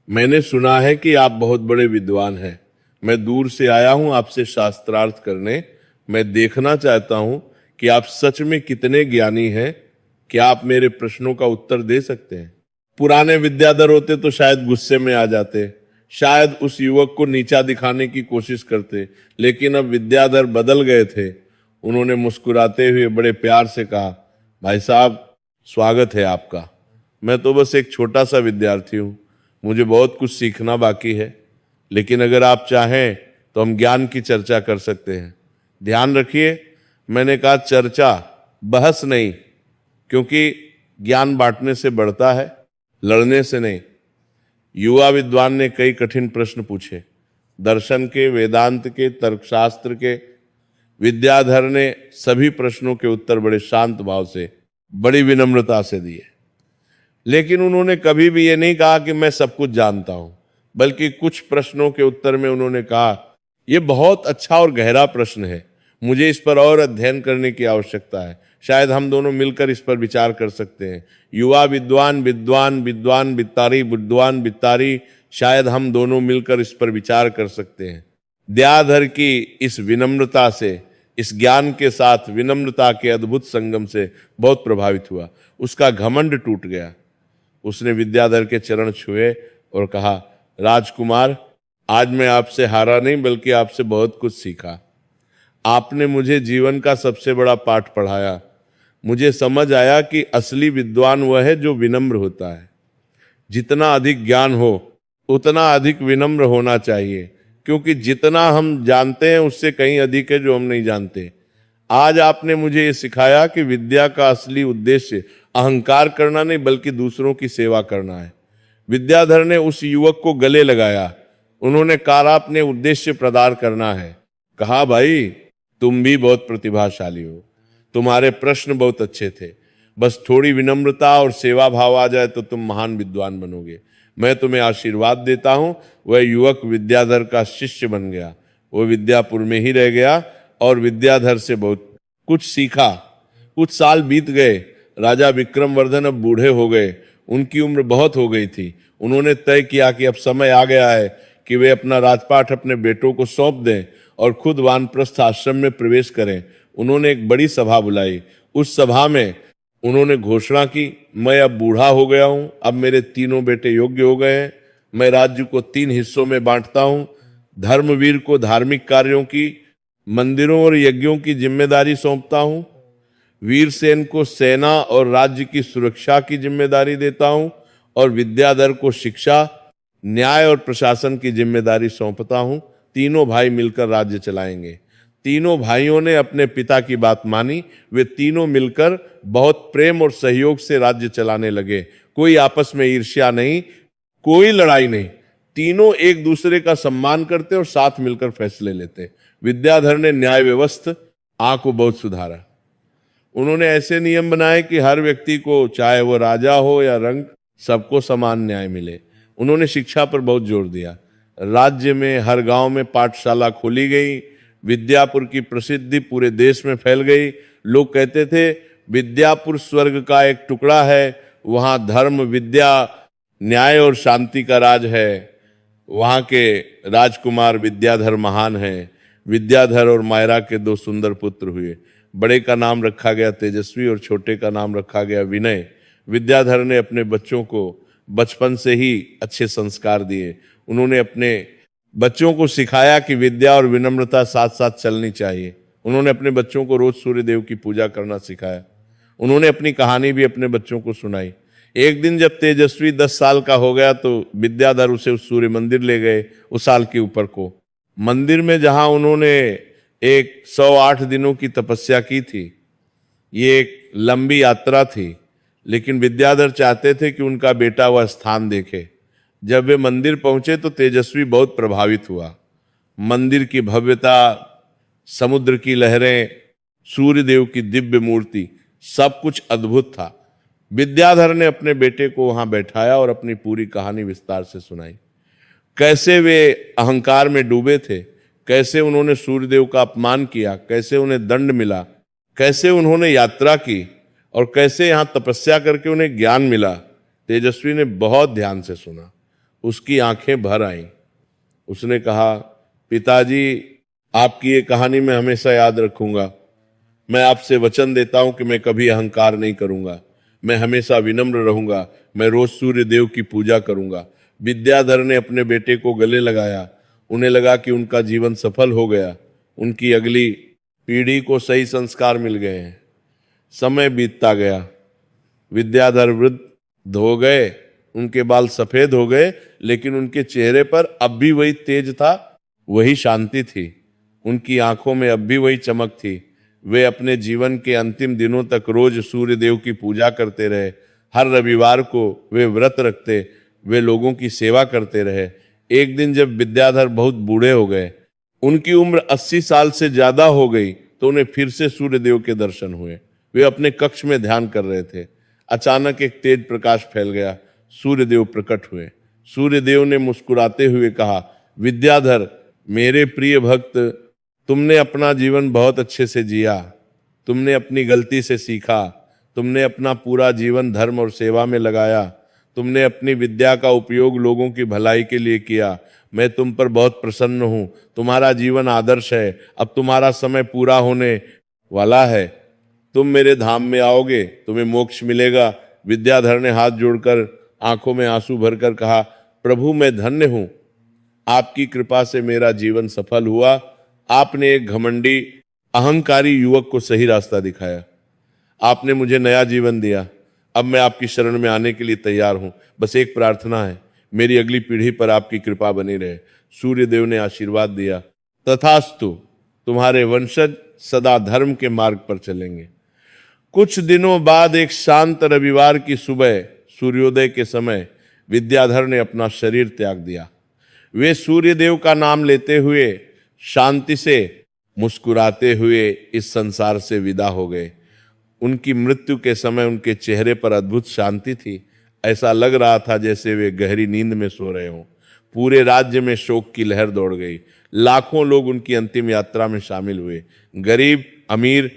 [SPEAKER 1] मैंने सुना है कि आप बहुत बड़े विद्वान हैं। मैं दूर से आया हूं आपसे शास्त्रार्थ करने। मैं देखना चाहता हूं कि आप सच में कितने ज्ञानी हैं। क्या आप मेरे प्रश्नों का उत्तर दे सकते हैं? पुराने विद्याधर होते तो शायद गुस्से में आ जाते, शायद उस युवक को नीचा दिखाने की कोशिश करते। लेकिन अब विद्याधर बदल गए थे। उन्होंने मुस्कुराते हुए बड़े प्यार से कहा, भाई साहब, स्वागत है आपका। मैं तो बस एक छोटा सा विद्यार्थी हूं, मुझे बहुत कुछ सीखना बाकी है। लेकिन अगर आप चाहें तो हम ज्ञान की चर्चा कर सकते हैं। ध्यान रखिए, मैंने कहा चर्चा, बहस नहीं, क्योंकि ज्ञान बांटने से बढ़ता है, लड़ने से नहीं। युवा विद्वान ने कई कठिन प्रश्न पूछे, दर्शन के, वेदांत के, तर्कशास्त्र के। विद्याधर ने सभी प्रश्नों के उत्तर बड़े शांत भाव से, बड़ी विनम्रता से दिए। लेकिन उन्होंने कभी भी ये नहीं कहा कि मैं सब कुछ जानता हूं, बल्कि कुछ प्रश्नों के उत्तर में उन्होंने कहा, यह बहुत अच्छा और गहरा प्रश्न है, मुझे इस पर और अध्ययन करने की आवश्यकता है। शायद हम दोनों मिलकर इस पर विचार कर सकते हैं। युवा विद्वान विद्वान, विद्वान वित्तारी, विद्वान वित्तारी, शायद हम दोनों मिलकर इस पर विचार कर सकते हैं। विद्याधर की इस विनम्रता से, इस ज्ञान के साथ विनम्रता के अद्भुत संगम से बहुत प्रभावित हुआ। उसका घमंड टूट गया। उसने विद्याधर के चरण छुए और कहा, राजकुमार, आज मैं आपसे हारा नहीं, बल्कि आपसे बहुत कुछ सीखा। आपने मुझे जीवन का सबसे बड़ा पाठ पढ़ाया। मुझे समझ आया कि असली विद्वान वह है जो विनम्र होता है। जितना अधिक ज्ञान हो उतना अधिक विनम्र होना चाहिए, क्योंकि जितना हम जानते हैं उससे कहीं अधिक है जो हम नहीं जानते। आज आपने मुझे ये सिखाया कि विद्या का असली उद्देश्य अहंकार करना नहीं, बल्कि दूसरों की सेवा करना है। विद्याधर ने उस युवक को गले लगाया। उन्होंने कहा, अपने उद्देश्य प्रदान करना है। कहा, भाई तुम भी बहुत प्रतिभाशाली हो, तुम्हारे प्रश्न बहुत अच्छे थे, बस थोड़ी विनम्रता और सेवा भाव आ जाए तो तुम महान विद्वान बनोगे। मैं तुम्हें आशीर्वाद देता हूं। वह युवक विद्याधर का शिष्य बन गया। वो विद्यापुर में ही रह गया और विद्याधर से बहुत कुछ सीखा। कुछ साल बीत गए। राजा विक्रमवर्धन अब बूढ़े हो गए, उनकी उम्र बहुत हो गई थी। उन्होंने तय किया कि अब समय आ गया है कि वे अपना राजपाट अपने बेटों को सौंप दें और खुद वानप्रस्थ आश्रम में प्रवेश करें। उन्होंने एक बड़ी सभा बुलाई। उस सभा में उन्होंने घोषणा की, मैं अब बूढ़ा हो गया हूं, अब मेरे तीनों बेटे योग्य हो गए हैं, मैं राज्य को 3 हिस्सों में बांटता हूं। धर्मवीर को धार्मिक कार्यों की, मंदिरों और यज्ञों की जिम्मेदारी सौंपता हूं। वीरसेन को सेना और राज्य की सुरक्षा की जिम्मेदारी देता हूं और विद्याधर को शिक्षा, न्याय और प्रशासन की जिम्मेदारी सौंपता हूं। तीनों भाई मिलकर राज्य चलाएंगे। तीनों भाइयों ने अपने पिता की बात मानी। वे तीनों मिलकर बहुत प्रेम और सहयोग से राज्य चलाने लगे। कोई आपस में ईर्ष्या नहीं, कोई लड़ाई नहीं। तीनों एक दूसरे का सम्मान करते और साथ मिलकर फैसले लेते। विद्याधर ने न्याय व्यवस्था को बहुत सुधारा। उन्होंने ऐसे नियम बनाए कि हर व्यक्ति को, चाहे वो राजा हो या रंक, सबको समान न्याय मिले। उन्होंने शिक्षा पर बहुत जोर दिया। राज्य में हर गांव में पाठशाला खोली गई। विद्यापुर की प्रसिद्धि पूरे देश में फैल गई। लोग कहते थे, विद्यापुर स्वर्ग का एक टुकड़ा है, वहां धर्म, विद्या, न्याय और शांति का राज है। वहां के राजकुमार विद्याधर महान हैं। विद्याधर और मायरा के 2 सुंदर पुत्र हुए। बड़े का नाम रखा गया तेजस्वी और छोटे का नाम रखा गया विनय। विद्याधर ने अपने बच्चों को बचपन से ही अच्छे संस्कार दिए। उन्होंने अपने बच्चों को सिखाया कि विद्या और विनम्रता साथ साथ चलनी चाहिए। उन्होंने अपने बच्चों को रोज सूर्य देव की पूजा करना सिखाया। उन्होंने अपनी कहानी भी अपने बच्चों को सुनाई। एक दिन जब तेजस्वी 10 साल का हो गया तो विद्याधर उसे उस सूर्य मंदिर ले गए, उस साल के ऊपर को। मंदिर में जहां उन्होंने एक 108 दिनों की तपस्या की थी। ये एक लंबी यात्रा थी, लेकिन विद्याधर चाहते थे कि उनका बेटा वह स्थान देखे। जब वे मंदिर पहुंचे तो तेजस्वी बहुत प्रभावित हुआ। मंदिर की भव्यता, समुद्र की लहरें, सूर्यदेव की दिव्य मूर्ति, सब कुछ अद्भुत था। विद्याधर ने अपने बेटे को वहां बैठाया और अपनी पूरी कहानी विस्तार से सुनाई। कैसे वे अहंकार में डूबे थे, कैसे उन्होंने सूर्यदेव का अपमान किया, कैसे उन्हें दंड मिला, कैसे उन्होंने यात्रा की और कैसे यहां तपस्या करके उन्हें ज्ञान मिला। तेजस्वी ने बहुत ध्यान से सुना। उसकी आंखें भर आईं। उसने कहा, पिताजी, आपकी ये कहानी मैं हमेशा याद रखूंगा। मैं आपसे वचन देता हूं कि मैं कभी अहंकार नहीं करूंगा। मैं हमेशा विनम्र रहूंगा। मैं रोज सूर्य देव की पूजा करूंगा। विद्याधर ने अपने बेटे को गले लगाया। उन्हें लगा कि उनका जीवन सफल हो गया। उनकी अगली पीढ़ी को सही संस्कार मिल गए हैं। समय बीतता गया। विद्याधर वृद्ध हो गए, उनके बाल सफेद हो गए, लेकिन उनके चेहरे पर अब भी वही तेज था, वही शांति थी। उनकी आंखों में अब भी वही चमक थी। वे अपने जीवन के अंतिम दिनों तक रोज सूर्य देव की पूजा करते रहे। हर रविवार को वे व्रत रखते, वे लोगों की सेवा करते रहे। एक दिन जब विद्याधर बहुत बूढ़े हो गए, उनकी उम्र 80 साल से ज्यादा हो गई, तो उन्हें फिर से सूर्य देव के दर्शन हुए। वे अपने कक्ष में ध्यान कर रहे थे। अचानक एक तेज प्रकाश फैल गया। सूर्य देव प्रकट हुए। सूर्य देव ने मुस्कुराते हुए कहा, विद्याधर, मेरे प्रिय भक्त, तुमने अपना जीवन बहुत अच्छे से जिया। तुमने अपनी गलती से सीखा। तुमने अपना पूरा जीवन धर्म और सेवा में लगाया। तुमने अपनी विद्या का उपयोग लोगों की भलाई के लिए किया। मैं तुम पर बहुत प्रसन्न हूं। तुम्हारा जीवन आदर्श है। अब तुम्हारा समय पूरा होने वाला है। तुम मेरे धाम में आओगे, तुम्हें मोक्ष मिलेगा। विद्याधर ने हाथ जोड़कर आंखों में आंसू भरकर कहा, प्रभु, मैं धन्य हूं। आपकी कृपा से मेरा जीवन सफल हुआ। आपने एक घमंडी, अहंकारी युवक को सही रास्ता दिखाया। आपने मुझे नया जीवन दिया। अब मैं आपकी शरण में आने के लिए तैयार हूं। बस एक प्रार्थना है, मेरी अगली पीढ़ी पर आपकी कृपा बनी रहे। सूर्य देव ने आशीर्वाद दिया। तथास्तु, तुम्हारे वंशज सदा धर्म के मार्ग पर चलेंगे। कुछ दिनों बाद एक शांत रविवार की सुबह, सूर्योदय के समय, विद्याधर ने अपना शरीर त्याग दिया। वे सूर्य देव का नाम लेते हुए, शांति से मुस्कुराते हुए इस संसार से विदा हो गए। उनकी मृत्यु के समय उनके चेहरे पर अद्भुत शांति थी। ऐसा लग रहा था जैसे वे गहरी नींद में सो रहे हों। पूरे राज्य में शोक की लहर दौड़ गई। लाखों लोग उनकी अंतिम यात्रा में शामिल हुए। गरीब, अमीर,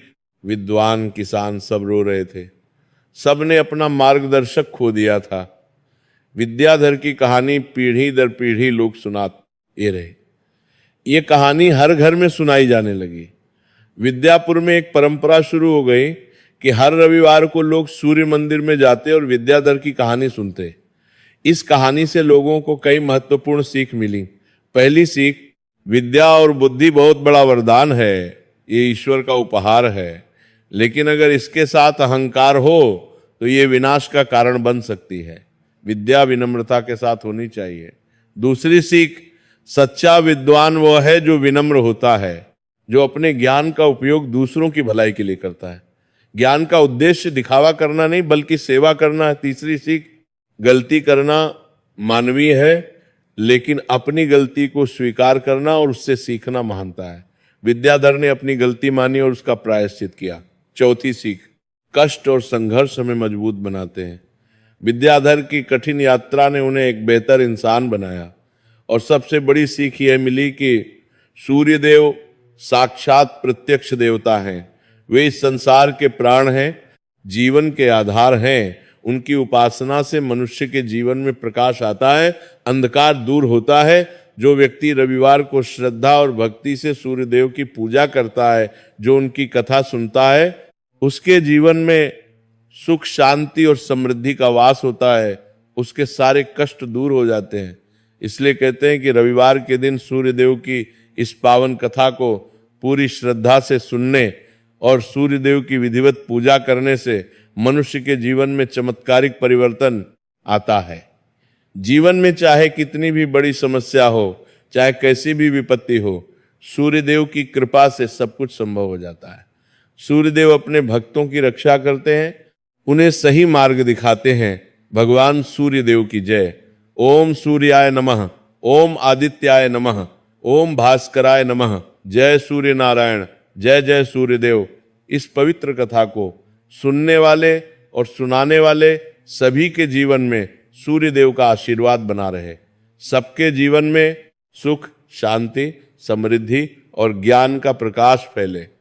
[SPEAKER 1] विद्वान, किसान सब रो रहे थे। सब ने अपना मार्गदर्शक खो दिया था। विद्याधर की कहानी पीढ़ी दर पीढ़ी लोग सुनाते रहे। ये कहानी हर घर में सुनाई जाने लगी। विद्यापुर में एक परंपरा शुरू हो गई कि हर रविवार को लोग सूर्य मंदिर में जाते और विद्याधर की कहानी सुनते। इस कहानी से लोगों को कई महत्वपूर्ण सीख मिली। पहली सीख, विद्या और बुद्धि बहुत बड़ा वरदान है, ये ईश्वर का उपहार है, लेकिन अगर इसके साथ अहंकार हो तो ये विनाश का कारण बन सकती है। विद्या विनम्रता के साथ होनी चाहिए। दूसरी सीख, सच्चा विद्वान वो है जो विनम्र होता है, जो अपने ज्ञान का उपयोग दूसरों की भलाई के लिए करता है। ज्ञान का उद्देश्य दिखावा करना नहीं बल्कि सेवा करना है। तीसरी सीख, गलती करना मानवीय है, लेकिन अपनी गलती को स्वीकार करना और उससे सीखना महानता है। विद्याधर ने अपनी गलती मानी और उसका प्रायश्चित किया। चौथी सीख, कष्ट और संघर्ष हमें मजबूत बनाते हैं। विद्याधर की कठिन यात्रा ने उन्हें एक बेहतर इंसान बनाया। और सबसे बड़ी सीख यह मिली कि सूर्यदेव साक्षात प्रत्यक्ष देवता हैं। वे इस संसार के प्राण हैं, जीवन के आधार हैं। उनकी उपासना से मनुष्य के जीवन में प्रकाश आता है, अंधकार दूर होता है। जो व्यक्ति रविवार को श्रद्धा और भक्ति से सूर्यदेव की पूजा करता है, जो उनकी कथा सुनता है, उसके जीवन में सुख, शांति और समृद्धि का वास होता है। उसके सारे कष्ट दूर हो जाते हैं। इसलिए कहते हैं कि रविवार के दिन सूर्यदेव की इस पावन कथा को पूरी श्रद्धा से सुनने और सूर्यदेव की विधिवत पूजा करने से मनुष्य के जीवन में चमत्कारिक परिवर्तन आता है। जीवन में चाहे कितनी भी बड़ी समस्या हो, चाहे कैसी भी विपत्ति हो, सूर्यदेव की कृपा से सब कुछ संभव हो जाता है। सूर्यदेव अपने भक्तों की रक्षा करते हैं, उन्हें सही मार्ग दिखाते हैं। भगवान सूर्यदेव की जय। ओम सूर्याय नमः, ओम आदित्याय नमः, ओम भास्कराय नमः। जय सूर्य नारायण, जय जय सूर्यदेव। इस पवित्र कथा को सुनने वाले और सुनाने वाले सभी के जीवन में सूर्यदेव का आशीर्वाद बना रहे। सबके जीवन में सुख, शांति, समृद्धि और ज्ञान का प्रकाश फैले।